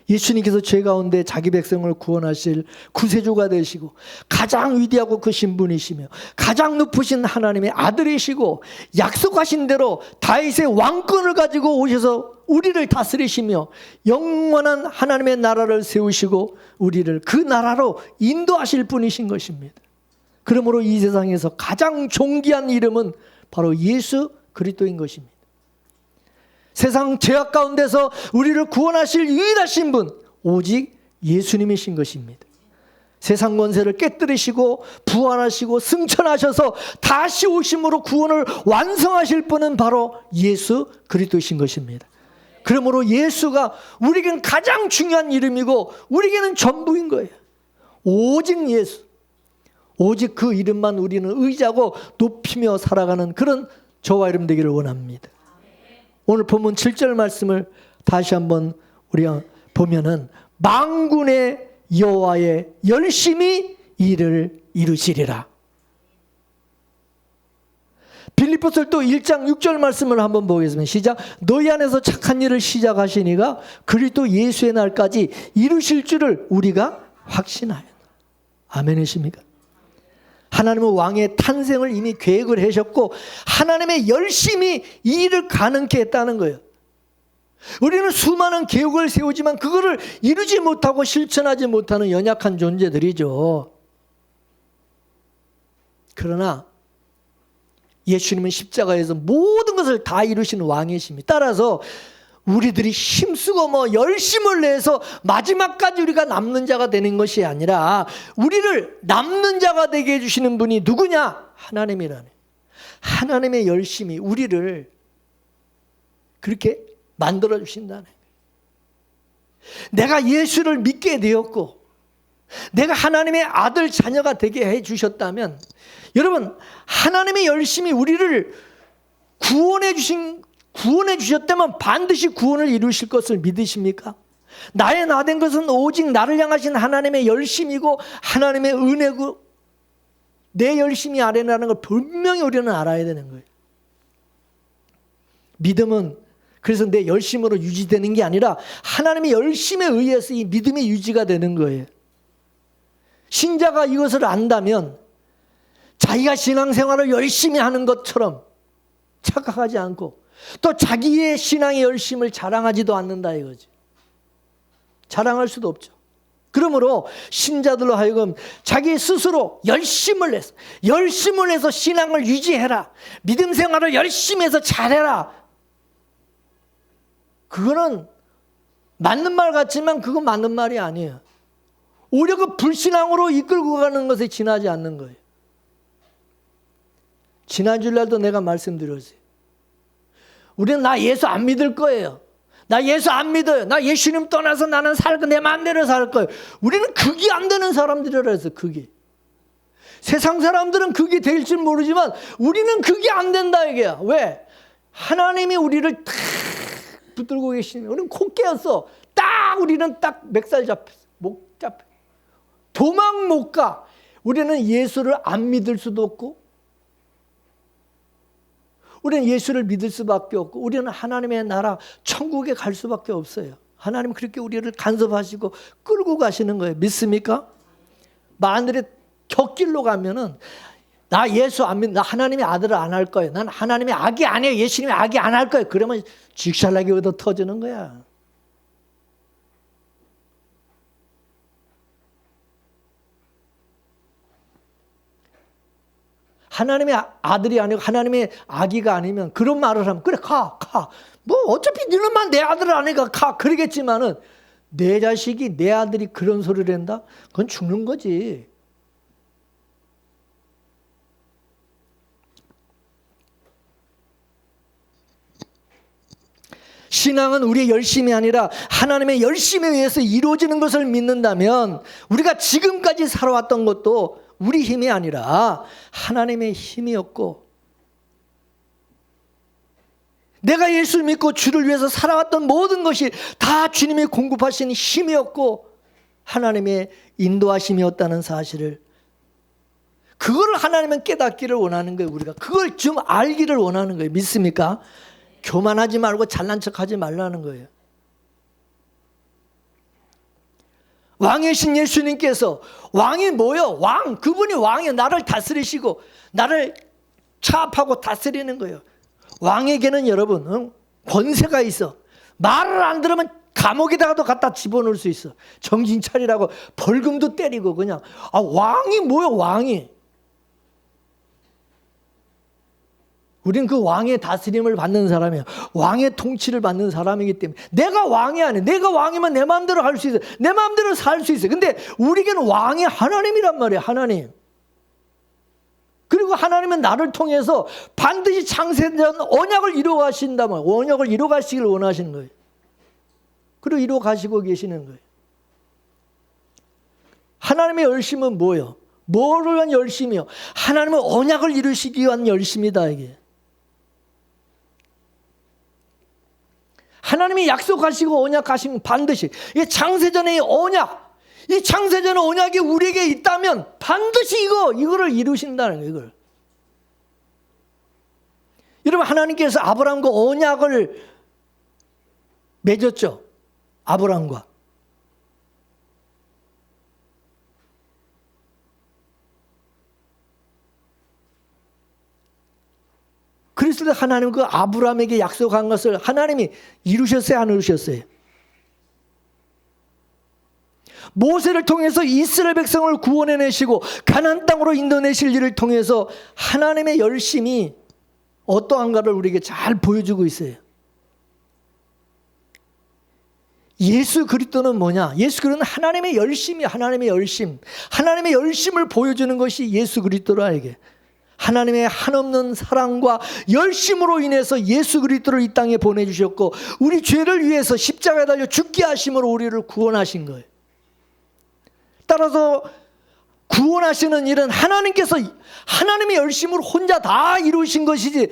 예수님께서 죄 가운데 자기 백성을 구원하실 구세주가 되시고 가장 위대하고 크신 분이시며 가장 높으신 하나님의 아들이시고 약속하신 대로 다윗의 왕권을 가지고 오셔서 우리를 다스리시며 영원한 하나님의 나라를 세우시고 우리를 그 나라로 인도하실 분이신 것입니다. 그러므로 이 세상에서 가장 존귀한 이름은 바로 예수 그리스도인 것입니다. 세상 죄악 가운데서 우리를 구원하실 유일하신 분, 오직 예수님이신 것입니다. 세상 권세를 깨뜨리시고 부활하시고 승천하셔서 다시 오심으로 구원을 완성하실 분은 바로 예수 그리스도이신 것입니다. 그러므로 예수가 우리에게는 가장 중요한 이름이고 우리에게는 전부인 거예요. 오직 예수, 오직 그 이름만 우리는 의지하고 높이며 살아가는 그런 저와 여러분 되기를 원합니다. 오늘 본문 7절 말씀을 다시 한번 우리가 보면은 만군의 여호와의 열심히 일을 이루시리라. 빌립보서 또 1장 6절 말씀을 한번 보겠습니다. 시작. 너희 안에서 착한 일을 시작하시니가 그리스도 예수의 날까지 이루실 줄을 우리가 확신하였다. 아멘이십니까? 하나님은 왕의 탄생을 이미 계획을 하셨고 하나님의 열심히 이 일을 가능케 했다는 거예요. 우리는 수많은 계획을 세우지만 그거를 이루지 못하고 실천하지 못하는 연약한 존재들이죠. 그러나 예수님은 십자가에서 모든 것을 다 이루시는 왕이십니다. 따라서 우리들이 힘쓰고 열심을 내서 마지막까지 우리가 남는 자가 되는 것이 아니라 우리를 남는 자가 되게 해주시는 분이 누구냐? 하나님이라네. 하나님의 열심이 우리를 그렇게 만들어 주신다네. 내가 예수를 믿게 되었고 내가 하나님의 아들 자녀가 되게 해주셨다면 여러분, 하나님의 열심히 우리를 구원해 주셨다면 반드시 구원을 이루실 것을 믿으십니까? 나의 나 된 것은 오직 나를 향하신 하나님의 열심이고 하나님의 은혜고 내 열심이 아래라는 걸 분명히 우리는 알아야 되는 거예요. 믿음은 그래서 내 열심으로 유지되는 게 아니라 하나님의 열심에 의해서 이 믿음이 유지가 되는 거예요. 신자가 이것을 안다면 자기가 신앙생활을 열심히 하는 것처럼 착각하지 않고 또 자기의 신앙의 열심을 자랑하지도 않는다 이거지. 자랑할 수도 없죠. 그러므로 신자들로 하여금 자기 스스로 열심을 해서 신앙을 유지해라. 믿음 생활을 열심히 해서 잘해라. 그거는 맞는 말 같지만 그건 맞는 말이 아니에요. 오히려 그 불신앙으로 이끌고 가는 것에 지나지 않는 거예요. 지난 주일날도 내가 말씀드렸어요. 우리는 나 예수 안 믿을 거예요. 나 예수 안 믿어요. 나 예수님 떠나서 나는 내 마음대로 살 거예요. 우리는 극이 안 되는 사람들이라 해서 극이. 세상 사람들은 극이 될 줄 모르지만 우리는 극이 안 된다 이게야. 왜? 하나님이 우리를 탁 붙들고 계시는. 우리는 코 깨었어. 우리는 딱 맥살 잡혔어. 목 잡혀. 도망 못 가. 우리는 예수를 안 믿을 수도 없고 우리는 예수를 믿을 수밖에 없고 우리는 하나님의 나라 천국에 갈 수밖에 없어요. 하나님 그렇게 우리를 간섭하시고 끌고 가시는 거예요. 믿습니까? 만일에 곁길로 가면은 나 예수 안 믿, 나 하나님의 아들을 안 할 거예요. 난 하나님의 악이 아니에요. 예수님의 악이 안 할 거예요. 그러면 직살나게 얻어 터지는 거야. 하나님의 아들이 아니고 하나님의 아기가 아니면 그런 말을 하면 그래 가. 뭐 어차피 너는만 내 아들 아니까 가. 그러겠지만은 내 자식이 내 아들이 그런 소리를 한다? 그건 죽는 거지. 신앙은 우리의 열심이 아니라 하나님의 열심에 의해서 이루어지는 것을 믿는다면 우리가 지금까지 살아왔던 것도 우리 힘이 아니라 하나님의 힘이었고 내가 예수를 믿고 주를 위해서 살아왔던 모든 것이 다 주님이 공급하신 힘이었고 하나님의 인도하심이었다는 사실을 그걸 하나님은 깨닫기를 원하는 거예요. 우리가 그걸 좀 알기를 원하는 거예요. 믿습니까? 교만하지 말고 잘난 척하지 말라는 거예요. 왕이신 예수님께서 왕이 뭐요? 그분이 왕이에요. 나를 다스리시고 나를 차압하고 다스리는 거예요. 왕에게는 여러분 권세가 있어. 말을 안 들으면 감옥에다가도 갖다 집어넣을 수 있어. 정신 차리라고 벌금도 때리고 그냥. 왕이 뭐요? 왕이. 우린 그 왕의 다스림을 받는 사람이에요. 왕의 통치를 받는 사람이기 때문에 내가 왕이 아니에요. 내가 왕이면 내 마음대로 할 수 있어요. 내 마음대로 살 수 있어요. 근데 우리에게는 왕이 하나님이란 말이에요. 하나님. 그리고 하나님은 나를 통해서 반드시 창세전 언약을 이루어 가신다면 언약을 이루어 가시길 원하시는 거예요. 그리고 이루어 가시고 계시는 거예요. 하나님의 열심은 뭐예요? 뭐를 위한 열심이요? 하나님은 언약을 이루시기 위한 열심이다 이게. 하나님이 약속하시고 언약하신 반드시 이 창세전의 언약, 이 창세전의 언약이 우리에게 있다면 반드시 이거를 이루신다는 거예요. 이걸. 여러분 하나님께서 아브라함과 언약을 맺었죠. 아브라함과. 그랬을 때 하나님 그 아브라함에게 약속한 것을 하나님이 이루셨어요? 안 이루셨어요? 모세를 통해서 이스라엘 백성을 구원해내시고 가나안 땅으로 인도내실 일을 통해서 하나님의 열심이 어떠한가를 우리에게 잘 보여주고 있어요. 예수 그리스도는 뭐냐? 예수 그리스도는 하나님의 열심이 하나님의 열심. 하나님의 열심을 보여주는 것이 예수 그리스도라 이게. 하나님의 한없는 사랑과 열심으로 인해서 예수 그리스도를 이 땅에 보내주셨고 우리 죄를 위해서 십자가에 달려 죽게 하심으로 우리를 구원하신 거예요. 따라서 구원하시는 일은 하나님께서 하나님의 열심으로 혼자 다 이루신 것이지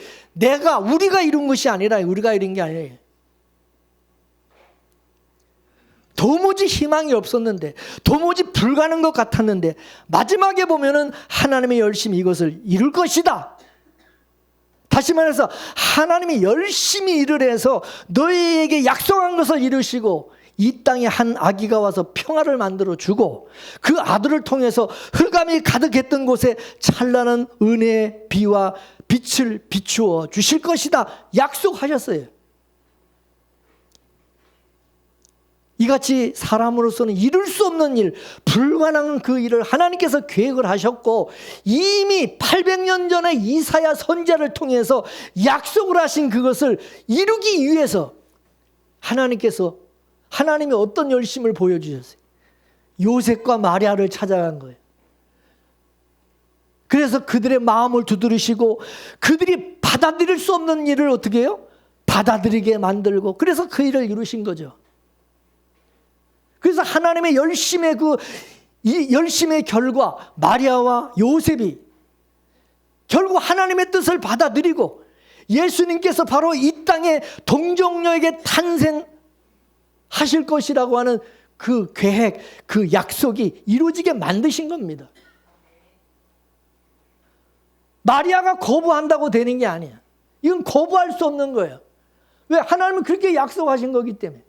우리가 이룬 것이 아니라 우리가 이룬 게 아니에요. 도무지 희망이 없었는데 도무지 불가능한 것 같았는데 마지막에 보면은 하나님의 열심히 이것을 이룰 것이다. 다시 말해서 하나님이 열심히 일을 해서 너희에게 약속한 것을 이루시고 이 땅에 한 아기가 와서 평화를 만들어 주고 그 아들을 통해서 흑암이 가득했던 곳에 찬란한 은혜의 비와 빛을 비추어 주실 것이다 약속하셨어요. 이같이 사람으로서는 이룰 수 없는 일, 불가능한 그 일을 하나님께서 계획을 하셨고 이미 800년 전에 이사야 선지자를 통해서 약속을 하신 그것을 이루기 위해서 하나님이 어떤 열심을 보여주셨어요? 요셉과 마리아를 찾아간 거예요. 그래서 그들의 마음을 두드리시고 그들이 받아들일 수 없는 일을 어떻게 해요? 받아들이게 만들고 그래서 그 일을 이루신 거죠. 그래서 하나님의 이 열심의 결과 마리아와 요셉이 결국 하나님의 뜻을 받아들이고 예수님께서 바로 이 땅에 동정녀에게 탄생하실 것이라고 하는 그 계획, 그 약속이 이루어지게 만드신 겁니다. 마리아가 거부한다고 되는 게 아니야. 이건 거부할 수 없는 거예요. 왜? 하나님은 그렇게 약속하신 거기 때문에.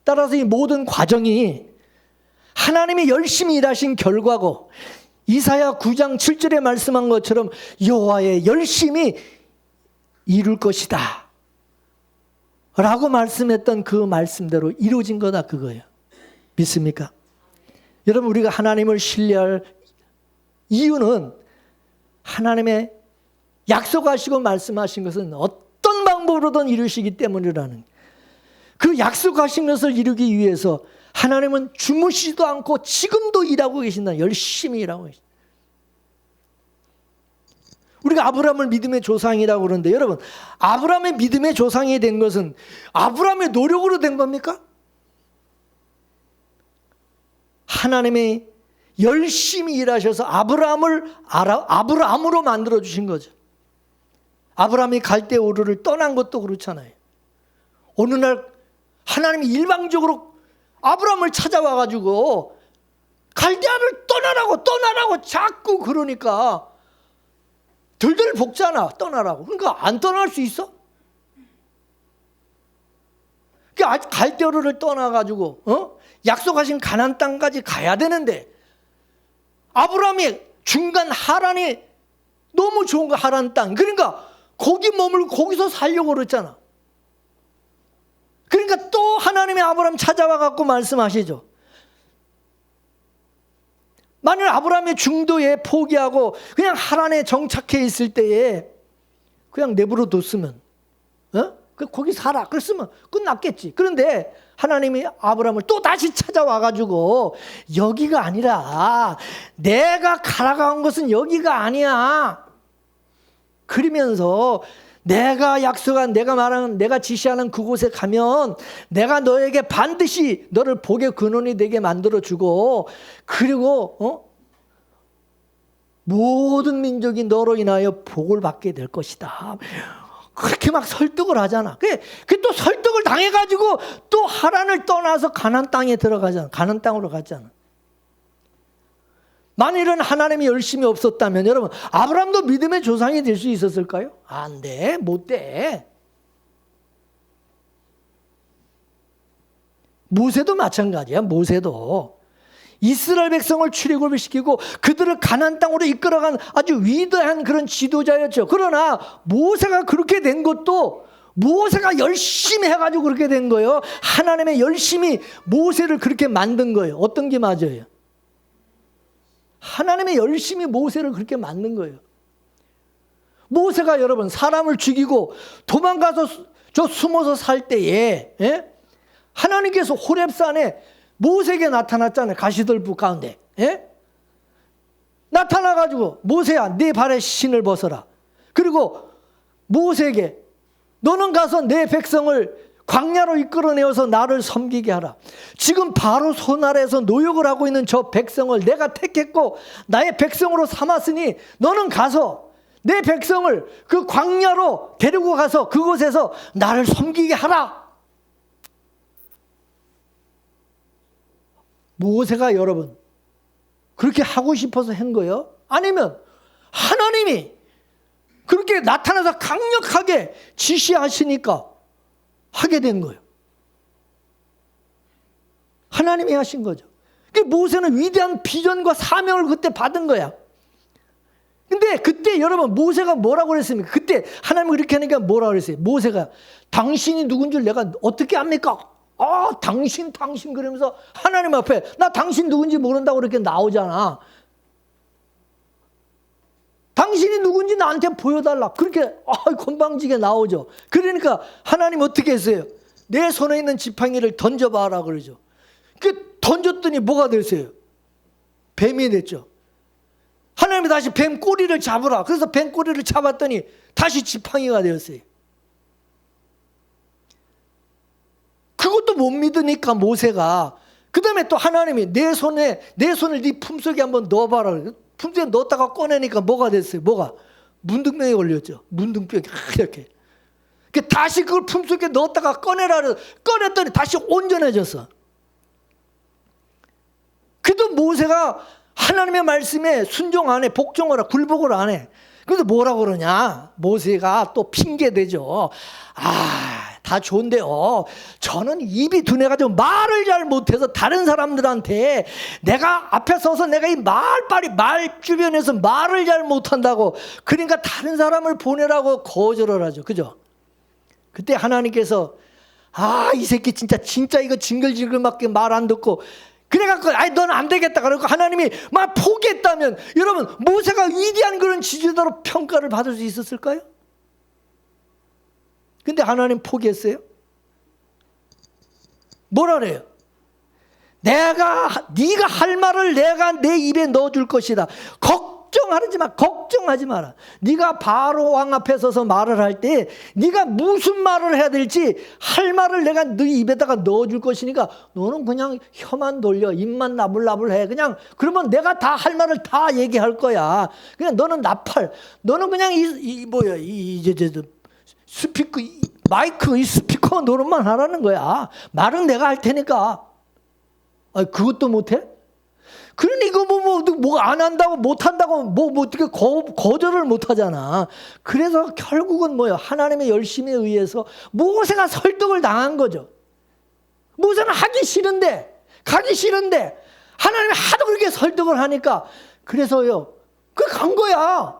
따라서 이 모든 과정이 하나님이 열심히 일하신 결과고 이사야 9장 7절에 말씀한 것처럼 여호와의 열심히 이룰 것이다 라고 말씀했던 그 말씀대로 이루어진 거다 그거예요. 믿습니까? 여러분 우리가 하나님을 신뢰할 이유는 하나님의 약속하시고 말씀하신 것은 어떤 방법으로든 이루시기 때문이라는 그 약속하신 것을 이루기 위해서 하나님은 주무시지도 않고 지금도 일하고 계신다. 열심히 일하고 계신다. 우리가 아브라함을 믿음의 조상이라고 그러는데 여러분 아브라함의 믿음의 조상이 된 것은 아브라함의 노력으로 된 겁니까? 하나님이 열심히 일하셔서 아브라함을 아브라함으로 만들어 주신 거죠. 아브라함이 갈대 우르를 떠난 것도 그렇잖아요. 어느 날 하나님이 일방적으로 아브라함을 찾아와 가지고 갈대아를 떠나라고 자꾸 그러니까 들들 볶잖아. 떠나라고. 그러니까 안 떠날 수 있어? 그러니까 갈대아를 떠나 가지고 약속하신 가나안 땅까지 가야 되는데 아브라함이 중간 하란이 너무 좋은 거 하란 땅. 그러니까 거기 머물고 거기서 살려고 그랬잖아. 그러니까 또 하나님의 아브라함 찾아와 갖고 말씀하시죠. 만일 아브라함의 중도에 포기하고 그냥 하란에 정착해 있을 때에 그냥 내버려 뒀으면 거기 살아 그랬으면 끝났겠지. 그런데 하나님이 아브라함을 또 다시 찾아와 가지고 여기가 아니라 내가 가라간 것은 여기가 아니야. 그러면서 내가 약속한 내가 말하는 내가 지시하는 그곳에 가면 내가 너에게 반드시 너를 복의 근원이 되게 만들어주고 그리고 모든 민족이 너로 인하여 복을 받게 될 것이다. 그렇게 막 설득을 하잖아. 그 또 설득을 당해가지고 또 하란을 떠나서 가나안 땅에 들어가잖아. 가나안 땅으로 갔잖아. 만일은 하나님이 열심히 없었다면 여러분 아브라함도 믿음의 조상이 될 수 있었을까요? 안 돼. 못 돼. 모세도 마찬가지야. 모세도 이스라엘 백성을 출애굽을 시키고 그들을 가나안 땅으로 이끌어간 아주 위대한 그런 지도자였죠. 그러나 모세가 그렇게 된 것도 모세가 열심히 해가지고 그렇게 된 거예요. 하나님의 열심히 모세를 그렇게 만든 거예요. 어떤 게 맞아요? 하나님의 열심히 모세를 그렇게 만든 거예요. 모세가 여러분 사람을 죽이고 도망가서 저 숨어서 살 때에 하나님께서 호렙산에 모세에게 나타났잖아요. 가시들불 가운데 나타나가지고 모세야 네 발에 신을 벗어라. 그리고 모세에게 너는 가서 내 백성을 광야로 이끌어내어서 나를 섬기게 하라. 지금 바로 손 아래에서 노역을 하고 있는 저 백성을 내가 택했고 나의 백성으로 삼았으니 너는 가서 내 백성을 그 광야로 데리고 가서 그곳에서 나를 섬기게 하라. 모세가 여러분 그렇게 하고 싶어서 한 거예요? 아니면 하나님이 그렇게 나타나서 강력하게 지시하시니까 하게 된 거예요. 하나님이 하신 거죠. 모세는 위대한 비전과 사명을 그때 받은 거야. 근데 그때 여러분 모세가 뭐라고 그랬습니까? 그때 하나님이 그렇게 하니까 뭐라고 그랬어요? 모세가 당신이 누군 줄 내가 어떻게 압니까? 당신 그러면서 하나님 앞에 나 당신 누군지 모른다고 그렇게 나오잖아. 당신이 누군지 나한테 보여달라. 그렇게 건방지게 나오죠. 그러니까 하나님 어떻게 했어요? 내 손에 있는 지팡이를 던져봐라 그러죠. 그 던졌더니 뭐가 됐어요? 뱀이 됐죠. 하나님이 다시 뱀 꼬리를 잡으라. 그래서 뱀 꼬리를 잡았더니 다시 지팡이가 되었어요. 그것도 못 믿으니까 모세가 그 다음에 또 하나님이 내 손을 네 품속에 한번 넣어봐라. 품속에 넣었다가 꺼내니까 뭐가 됐어요? 뭐가? 문둥병에 걸렸죠. 문둥병이 이렇게. 다시 그걸 품속에 넣었다가 꺼내라. 꺼냈더니 다시 온전해졌어. 그래도 모세가 하나님의 말씀에 순종 안 해. 복종을 해. 굴복을 안 해. 그래서 뭐라고 그러냐? 모세가 또 핑계대죠. 다 좋은데요. 저는 입이 둔해가지고 말을 잘 못해서 다른 사람들한테 내가 앞에 서서 내가 이 말 주변에서 말을 잘 못한다고 그러니까 다른 사람을 보내라고 거절을 하죠. 그죠? 그때 하나님께서 이 새끼 진짜 이거 징글징글맞게 말 안 듣고 그래갖고 넌 안 되겠다 그러고 하나님이 막 포기했다면 여러분 모세가 위대한 그런 지도자로 평가를 받을 수 있었을까요? 근데 하나님 포기했어요? 뭐라 그래요? 네가 할 말을 내가 내 입에 넣어줄 것이다. 걱정하지 마라. 네가 바로 왕 앞에 서서 말을 할 때 네가 무슨 말을 해야 될지 할 말을 내가 네 입에다가 넣어줄 것이니까 너는 그냥 혀만 돌려 입만 나불나불해. 그냥 그러면 내가 다 할 말을 다 얘기할 거야. 그냥 너는 너는 그냥 마이크 스피커 노릇만 하라는 거야. 말은 내가 할 테니까. 그것도 못해? 그러니 이거 뭐 안 한다고 못 한다고 어떻게 거절을 못 하잖아. 그래서 결국은 뭐예요? 하나님의 열심에 의해서 모세가 설득을 당한 거죠. 모세는 가기 싫은데 하나님이 하도 그렇게 설득을 하니까 그래서요. 간 거야.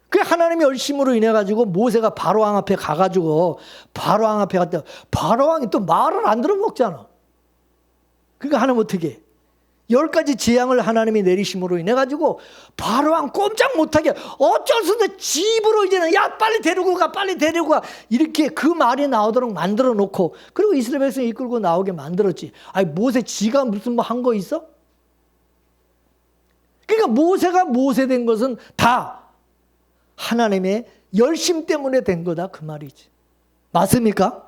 그 하나님의 열심으로 인해 가지고 모세가 바로왕 앞에 가가지고 바로왕 앞에 갔다. 바로왕이 또 말을 안 들어먹잖아. 그러니까 하나님 어떻게 해? 10가지 재앙을 하나님이 내리심으로 인해 가지고 바로왕 꼼짝 못하게 어쩔 수 없이 집으로 이제는 야 빨리 데리고 가 이렇게 그 말이 나오도록 만들어 놓고 그리고 이스라엘 백성 이끌고 나오게 만들었지. 모세 지가 무슨 뭐 한 거 있어? 그러니까 모세가 모세된 것은 다 하나님의 열심 때문에 된 거다 그 말이지. 맞습니까?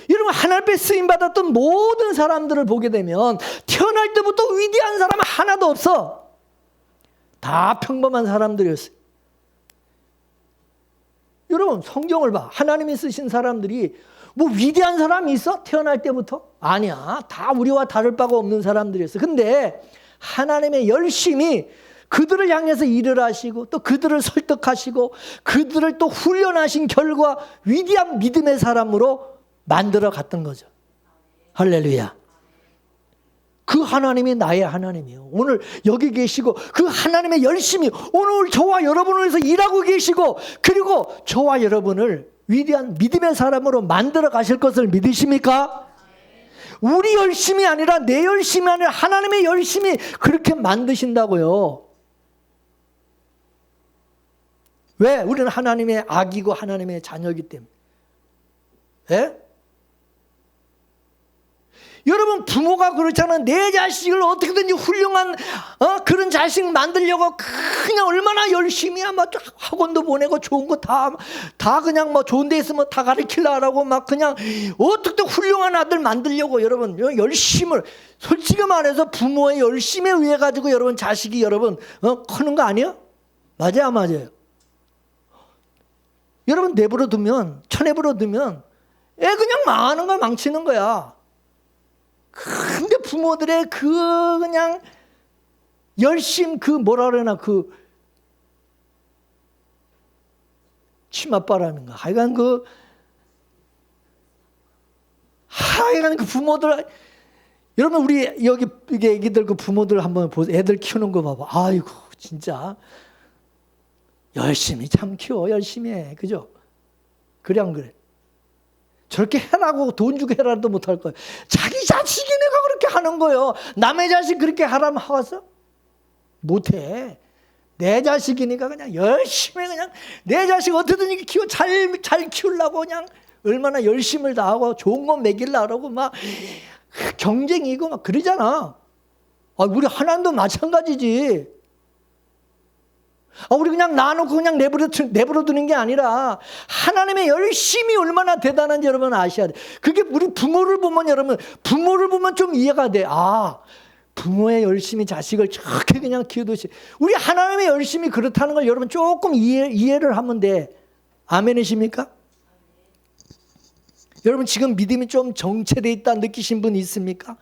여러분 하나님 앞에 쓰임받았던 모든 사람들을 보게 되면 태어날 때부터 위대한 사람은 하나도 없어. 다 평범한 사람들이었어요. 여러분 성경을 봐. 하나님이 쓰신 사람들이 뭐 위대한 사람이 있어? 태어날 때부터? 아니야. 다 우리와 다를 바가 없는 사람들이었어. 근데 하나님의 열심이 그들을 향해서 일을 하시고 또 그들을 설득하시고 그들을 또 훈련하신 결과 위대한 믿음의 사람으로 만들어 갔던 거죠. 할렐루야. 그 하나님이 나의 하나님이에요. 오늘 여기 계시고 그 하나님의 열심히 오늘 저와 여러분을 위해서 일하고 계시고 그리고 저와 여러분을 위대한 믿음의 사람으로 만들어 가실 것을 믿으십니까? 우리 열심이 아니라 내 열심이 아니라 하나님의 열심이 그렇게 만드신다고요. 왜? 우리는 하나님의 아기고 하나님의 자녀이기 때문에. 예? 여러분 부모가 그렇잖아요. 내 자식을 어떻게든지 훌륭한 그런 자식 만들려고 그냥 얼마나 열심히 막 학원도 보내고 좋은 거 다 그냥 뭐 좋은 데 있으면 다 가르치려고 하고 막 그냥 어떻게 훌륭한 아들 만들려고 여러분 열심을 솔직히 말해서 부모의 열심에 의해 가지고 여러분 자식이 여러분 크는 거 아니야? 맞아요, 맞아요. 여러분 내버려 두면 쳐내버려 두면 애 그냥 망하는 거야, 망치는 거야. 근데 부모들의 그 그냥 열심 그 뭐라 그러나 그 치맛바람인가 하여간 그 하여간 그 부모들, 여러분 우리 여기 애기들 그 부모들 한번 보세요. 애들 키우는 거 봐봐. 아이고 진짜 열심히 참 키워. 열심히 해. 그죠? 그래 안 그래? 저렇게 해라고 돈 주고 해라도 못할 거예요. 자기 자식이네가 그렇게 하는 거예요. 남의 자식 그렇게 하라면 하겠어? 못해. 내 자식이니까 그냥 열심히 그냥 내 자식 어떻게든 이렇게 키워 잘 키우려고 그냥 얼마나 열심을 다하고 좋은 거 먹이려고 막 경쟁이고 막 그러잖아. 우리 하나님도 마찬가지지. 우리 그냥 놔놓고 그냥 내버려 두는 게 아니라 하나님의 열심이 얼마나 대단한지 여러분 아셔야 돼. 그게 우리 부모를 보면 여러분 부모를 보면 좀 이해가 돼. 부모의 열심히 자식을 저렇게 그냥 키우듯이 우리 하나님의 열심이 그렇다는 걸 여러분 조금 이해를 하면 돼. 아멘이십니까? 여러분 지금 믿음이 좀 정체되어 있다 느끼신 분 있습니까?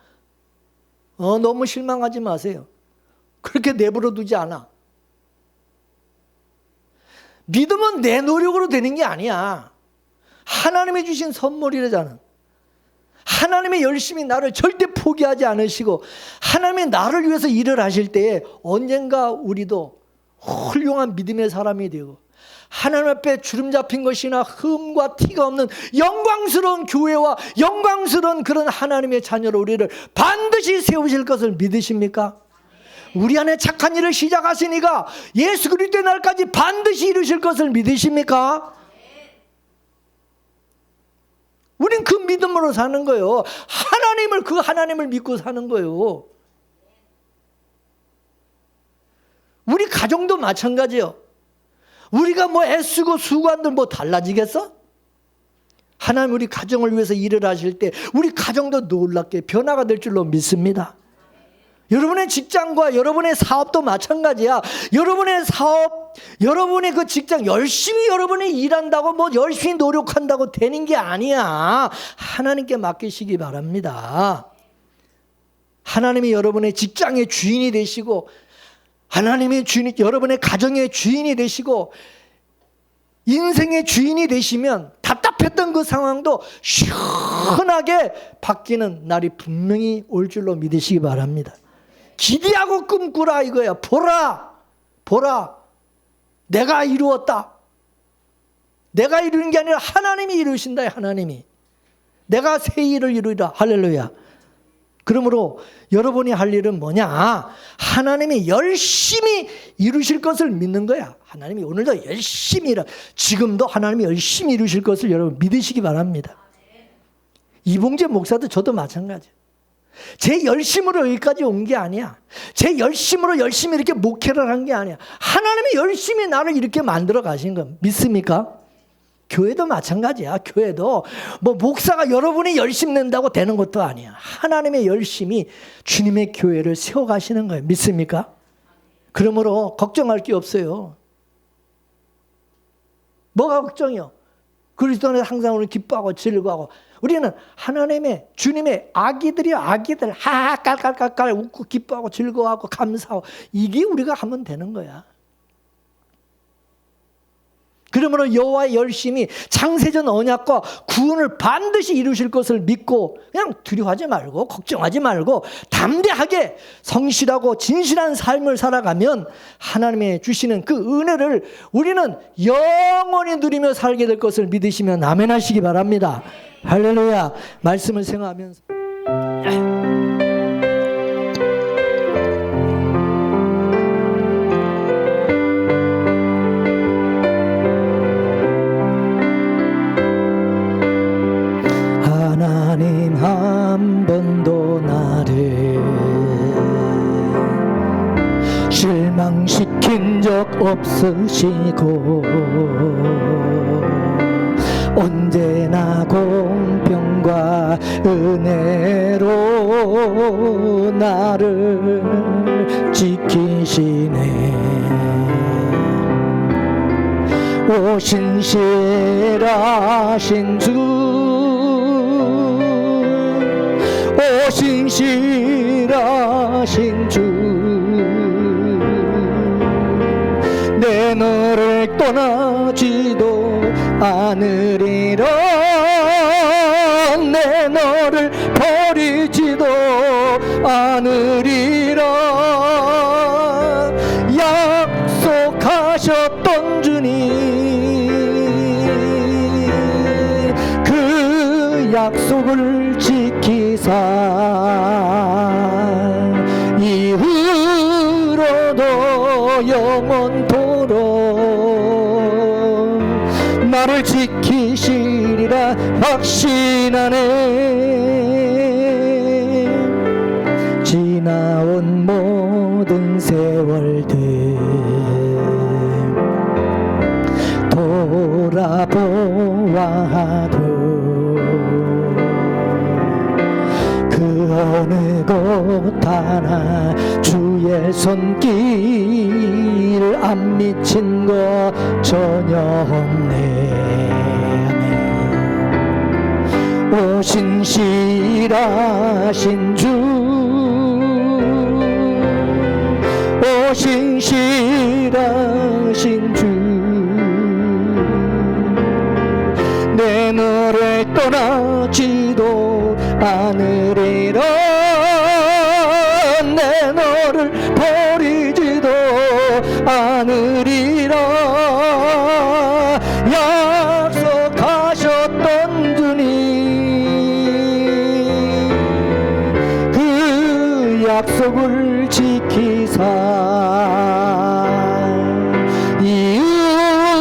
너무 실망하지 마세요. 그렇게 내버려 두지 않아. 믿음은 내 노력으로 되는 게 아니야. 하나님이 주신 선물이라잖아. 하나님의 열심히 나를 절대 포기하지 않으시고 하나님이 나를 위해서 일을 하실 때에 언젠가 우리도 훌륭한 믿음의 사람이 되고 하나님 앞에 주름 잡힌 것이나 흠과 티가 없는 영광스러운 교회와 영광스러운 그런 하나님의 자녀로 우리를 반드시 세우실 것을 믿으십니까? 우리 안에 착한 일을 시작하시니까 예수 그리스도의 날까지 반드시 이루실 것을 믿으십니까? 우린 그 믿음으로 사는 거예요. 그 하나님을 믿고 사는 거예요. 우리 가정도 마찬가지예요. 우리가 뭐 애쓰고 수고한들 뭐 달라지겠어? 하나님 우리 가정을 위해서 일을 하실 때 우리 가정도 놀랍게 변화가 될 줄로 믿습니다. 여러분의 직장과 여러분의 사업도 마찬가지야. 여러분의 사업, 여러분의 그 직장 열심히 여러분이 일한다고 뭐 열심히 노력한다고 되는 게 아니야. 하나님께 맡기시기 바랍니다. 하나님이 여러분의 직장의 주인이 되시고 하나님의 주인이 여러분의 가정의 주인이 되시고 인생의 주인이 되시면 답답했던 그 상황도 시원하게 바뀌는 날이 분명히 올 줄로 믿으시기 바랍니다. 기대하고 꿈꾸라 이거야. 보라. 내가 이루었다. 내가 이루는 게 아니라 하나님이 이루신다. 하나님이. 내가 새 일을 이루리라. 할렐루야. 그러므로 여러분이 할 일은 뭐냐? 하나님이 열심히 이루실 것을 믿는 거야. 하나님이 오늘도 열심히 지금도 하나님이 열심히 이루실 것을 여러분 믿으시기 바랍니다. 이봉재 목사도 저도 마찬가지. 제 열심으로 여기까지 온 게 아니야. 제 열심으로 열심히 이렇게 목회를 한 게 아니야. 하나님이 열심히 나를 이렇게 만들어 가신 거 믿습니까? 교회도 마찬가지야. 교회도 뭐 목사가 여러분이 열심 낸다고 되는 것도 아니야. 하나님의 열심이 주님의 교회를 세워가시는 거예요. 믿습니까? 그러므로 걱정할 게 없어요. 뭐가 걱정이요? 그리스도 안에서 항상 우리는 기뻐하고 즐거워하고 우리는 하나님의 주님의 아기들이요. 아기들 깔깔깔깔 웃고 기뻐하고 즐거워하고 감사하고 이게 우리가 하면 되는 거야. 그러므로 여호와의 열심이 창세전 언약과 구원을 반드시 이루실 것을 믿고 그냥 두려워하지 말고 걱정하지 말고 담대하게 성실하고 진실한 삶을 살아가면 하나님의 주시는 그 은혜를 우리는 영원히 누리며 살게 될 것을 믿으시면 아멘 하시기 바랍니다. 할렐루야. 말씀을 생각하면서 하나님 한 번도 나를 실망시킨 적 없으시고 언제나 공평과 은혜로 나를 지키시네. 오 신실하신 주, 오 신실하신 주, 내 너를 떠나지도 않으리라. 내 너 너를 버리지도 않으리라. 약속하셨던 주님, 그 약속을 지키사 이후로도 영원토록 나를 지키시리라 확신하네. 지나온 모든 세월들 돌아보아도 그 어느 곳 하나 주의 손길 안 미친 것 전혀 없네. 오신 실하신 주, 오신 실하신 주, 내 너를 떠나지도 않으리라. 내 너를 버리지도 않으리라. 약속하셨던 주님, 그 약속을 지키사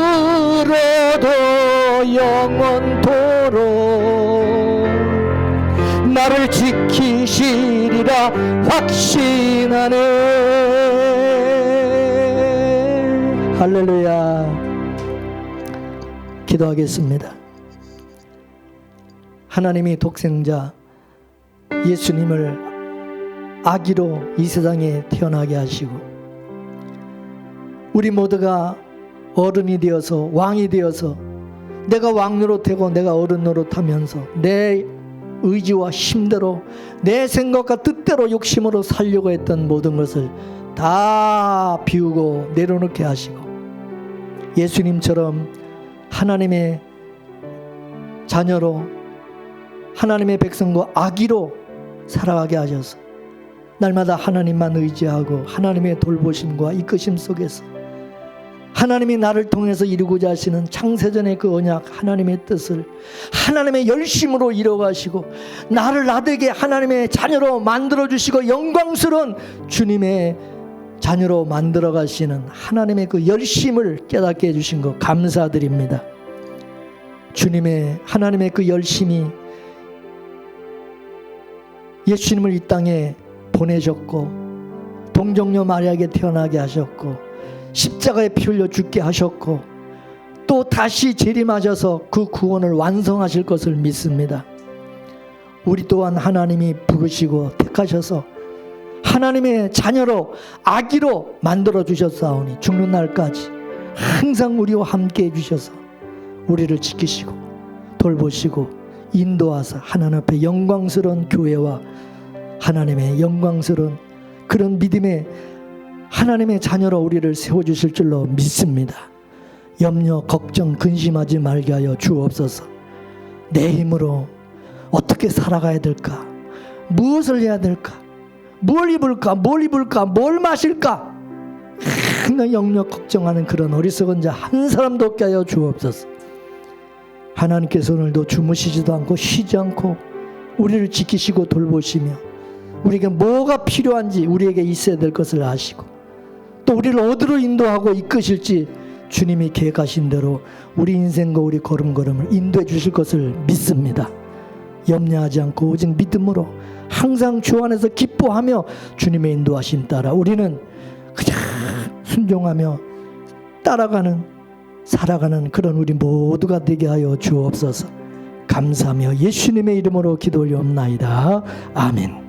이후로도 영원토록 나를 지키시리라 확신하네. 할렐루야. 기도하겠습니다. 하나님이 독생자 예수님을 아기로 이 세상에 태어나게 하시고 우리 모두가 어른이 되어서 왕이 되어서 내가 왕 노릇하고 내가 어른 노릇하면서 내 의지와 힘대로 내 생각과 뜻대로 욕심으로 살려고 했던 모든 것을 다 비우고 내려놓게 하시고 예수님처럼 하나님의 자녀로 하나님의 백성과 아기로 살아가게 하셔서 날마다 하나님만 의지하고 하나님의 돌보심과 이끄심 속에서 하나님이 나를 통해서 이루고자 하시는 창세전의 그 언약 하나님의 뜻을 하나님의 열심으로 이뤄가시고 나를 나되게 하나님의 자녀로 만들어주시고 영광스러운 주님의 자녀로 만들어 가시는 하나님의 그 열심을 깨닫게 해주신 것 감사드립니다. 주님의 하나님의 그 열심이 예수님을 이 땅에 보내셨고 동정녀 마리아에게 태어나게 하셨고 십자가에 피 흘려 죽게 하셨고 또 다시 재림하셔서 그 구원을 완성하실 것을 믿습니다. 우리 또한 하나님이 부르시고 택하셔서 하나님의 자녀로 아기로 만들어 주셨사오니 죽는 날까지 항상 우리와 함께 해주셔서 우리를 지키시고 돌보시고 인도하사 하나님 앞에 영광스러운 교회와 하나님의 영광스러운 그런 믿음의 하나님의 자녀로 우리를 세워주실 줄로 믿습니다. 염려 걱정 근심하지 말게 하여 주옵소서. 내 힘으로 어떻게 살아가야 될까, 무엇을 해야 될까, 뭘 입을까, 뭘 마실까 항상 염려 걱정하는 그런 어리석은 자 한 사람도 없게 하여 주옵소서. 하나님께서 오늘도 주무시지도 않고 쉬지 않고 우리를 지키시고 돌보시며 우리에게 뭐가 필요한지 우리에게 있어야 될 것을 아시고 또 우리를 어디로 인도하고 이끄실지 주님이 계획하신 대로 우리 인생과 우리 걸음걸음을 인도해 주실 것을 믿습니다. 염려하지 않고 오직 믿음으로 항상 주 안에서 기뻐하며 주님의 인도하심 따라 우리는 그냥 순종하며 따라가는 살아가는 그런 우리 모두가 되게 하여 주옵소서. 감사하며 예수님의 이름으로 기도 올리옵나이다. 아멘.